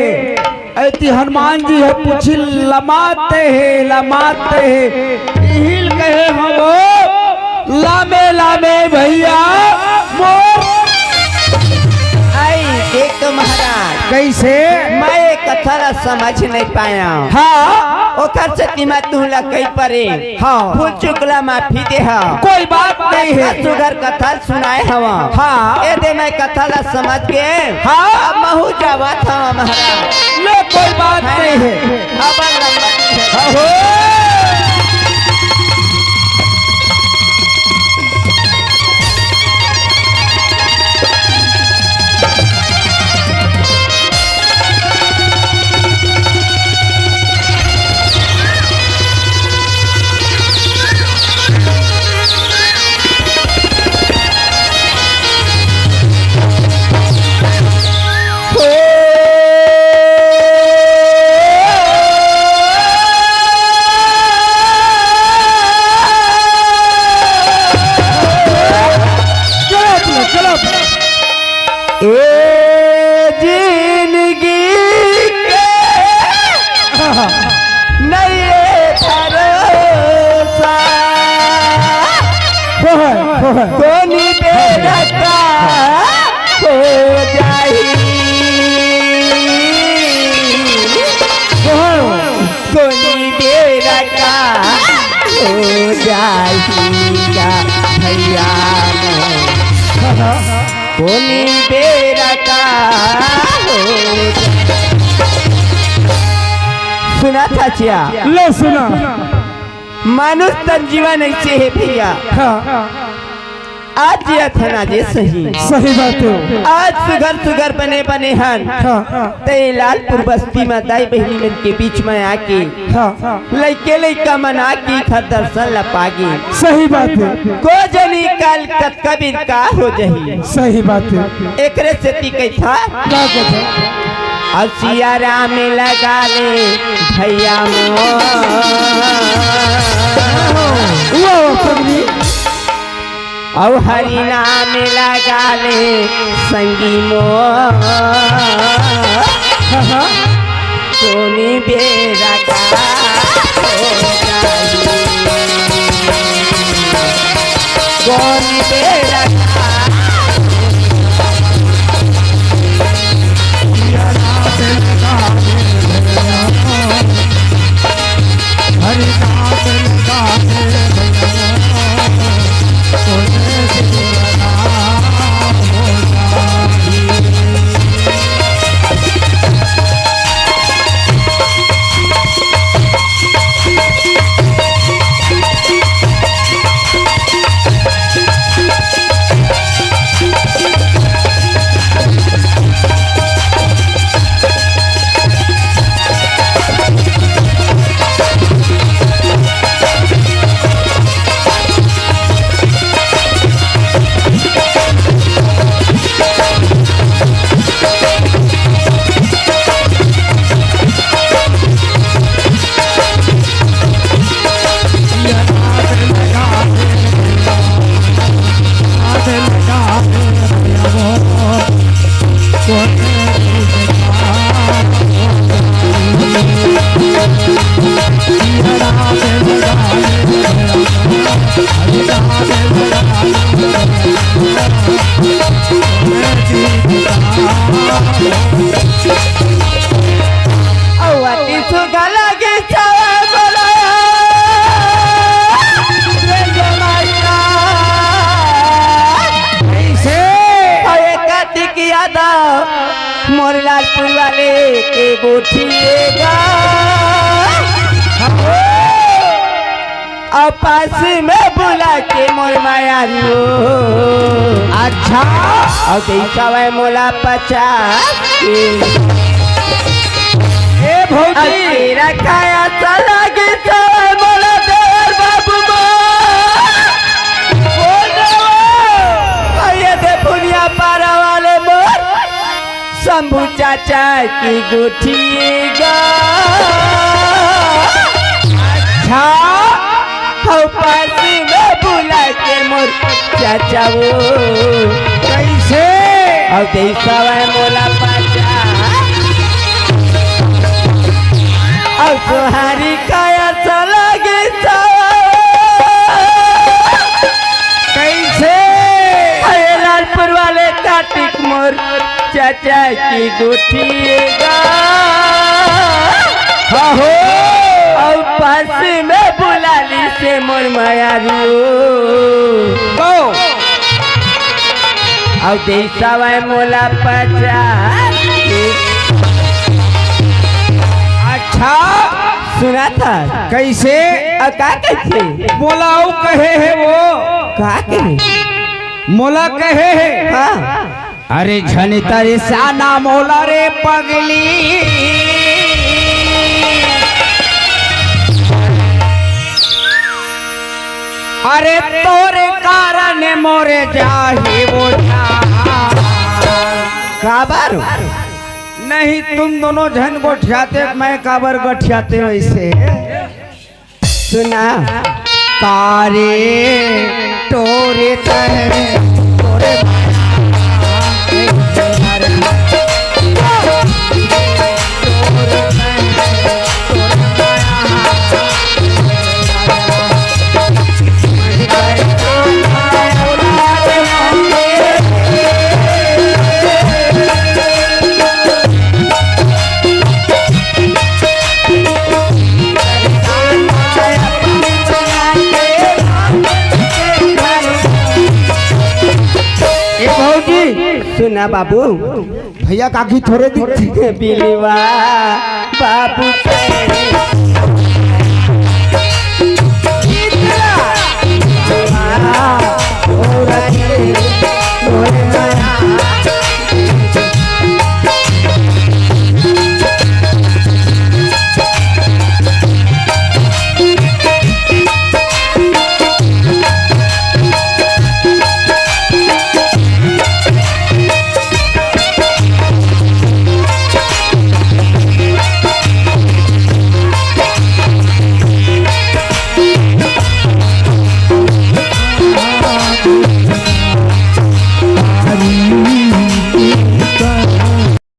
[SPEAKER 2] ऐती हनुमान जी है पूछी लमाते हैं हिल कहे हम लामे भैया मोर
[SPEAKER 5] आई देख तो महाराज
[SPEAKER 2] कैसे
[SPEAKER 5] मैं ये कथा ला समझ नहीं पाया
[SPEAKER 2] हाँ
[SPEAKER 5] ओकर से तिमा तुहला कई परे
[SPEAKER 2] हाँ
[SPEAKER 5] भूल चुकला माफी दे हा
[SPEAKER 2] कोई बात नहीं है
[SPEAKER 5] सुगर कथा सुनाए हवा
[SPEAKER 2] हाँ
[SPEAKER 5] ए दे मैं कथा ला समझ के
[SPEAKER 2] हाँ
[SPEAKER 5] अब महू जावा था महाराज
[SPEAKER 2] ले कोई बात नहीं है
[SPEAKER 5] अब लंबा
[SPEAKER 2] हो
[SPEAKER 5] कोनी बेरा का हो सुना था चिया
[SPEAKER 1] ले सुना।
[SPEAKER 5] मानुष तन जीवन ऐसे है भैया
[SPEAKER 1] हाँ
[SPEAKER 5] आज ये थना जे सही
[SPEAKER 1] सही बात है।
[SPEAKER 5] आज सुगर सुगर बने बने हन
[SPEAKER 1] हाँ
[SPEAKER 5] ते लालपुर बस्ती में दाई बहनी मन के बीच में आके
[SPEAKER 1] हाँ
[SPEAKER 5] लइके लइका मना की खर दर्शन लपागी
[SPEAKER 1] सही बात है।
[SPEAKER 5] को जनी काल कत कबीर का हो जही
[SPEAKER 1] सही बात है।
[SPEAKER 5] एकरे से ती कई था
[SPEAKER 1] क्या कहता?
[SPEAKER 5] और सिया राम लगा ले भैया
[SPEAKER 1] वो पगली
[SPEAKER 5] और हरि नाम लगा ले संगी मो सोनी बेरा का सोनी बेरा का
[SPEAKER 3] हरि नाम लगा
[SPEAKER 5] मोर लालपुर वाले के गोठिएगा और पास में बुला के मोर माया रो अच्छा और देखा वह मोला 50
[SPEAKER 2] ए भौजी
[SPEAKER 5] तेरा खाया चला के मोला देवर बाबू दे पुनिया पारा वाले मोर शंभू चाचा की गुठिएगा अच्छा पास में बुला के मोर चाचा वो
[SPEAKER 2] कैसे
[SPEAKER 5] और देखा वह मोला 50 और सुहारी खाया चला गया
[SPEAKER 2] कैसे
[SPEAKER 5] लालपुर वाले कार्तिक मोर चाचा की गुठिएगा हो और पास में बुला ली से मोर माया रो और देसा वह मोला 50
[SPEAKER 2] अच्छा
[SPEAKER 5] सुना था
[SPEAKER 2] कैसे
[SPEAKER 5] का कैसे
[SPEAKER 2] मोलाऊ कहे है वो
[SPEAKER 5] का कहे
[SPEAKER 2] मोला कहे है
[SPEAKER 5] हाँ
[SPEAKER 2] अरे झन तरे साना मोला रे पगली अरे तोरे कारण मोरे जाही वो
[SPEAKER 5] काबर
[SPEAKER 2] नहीं तुम दोनों झन गोठियाते मैं काबर गठियाते वैसे
[SPEAKER 5] सुना
[SPEAKER 2] तारे तोरे तहरे तोरे
[SPEAKER 5] ना बाबू
[SPEAKER 4] भैया काकी थोड़े दिखते
[SPEAKER 5] बिलवा बाबू के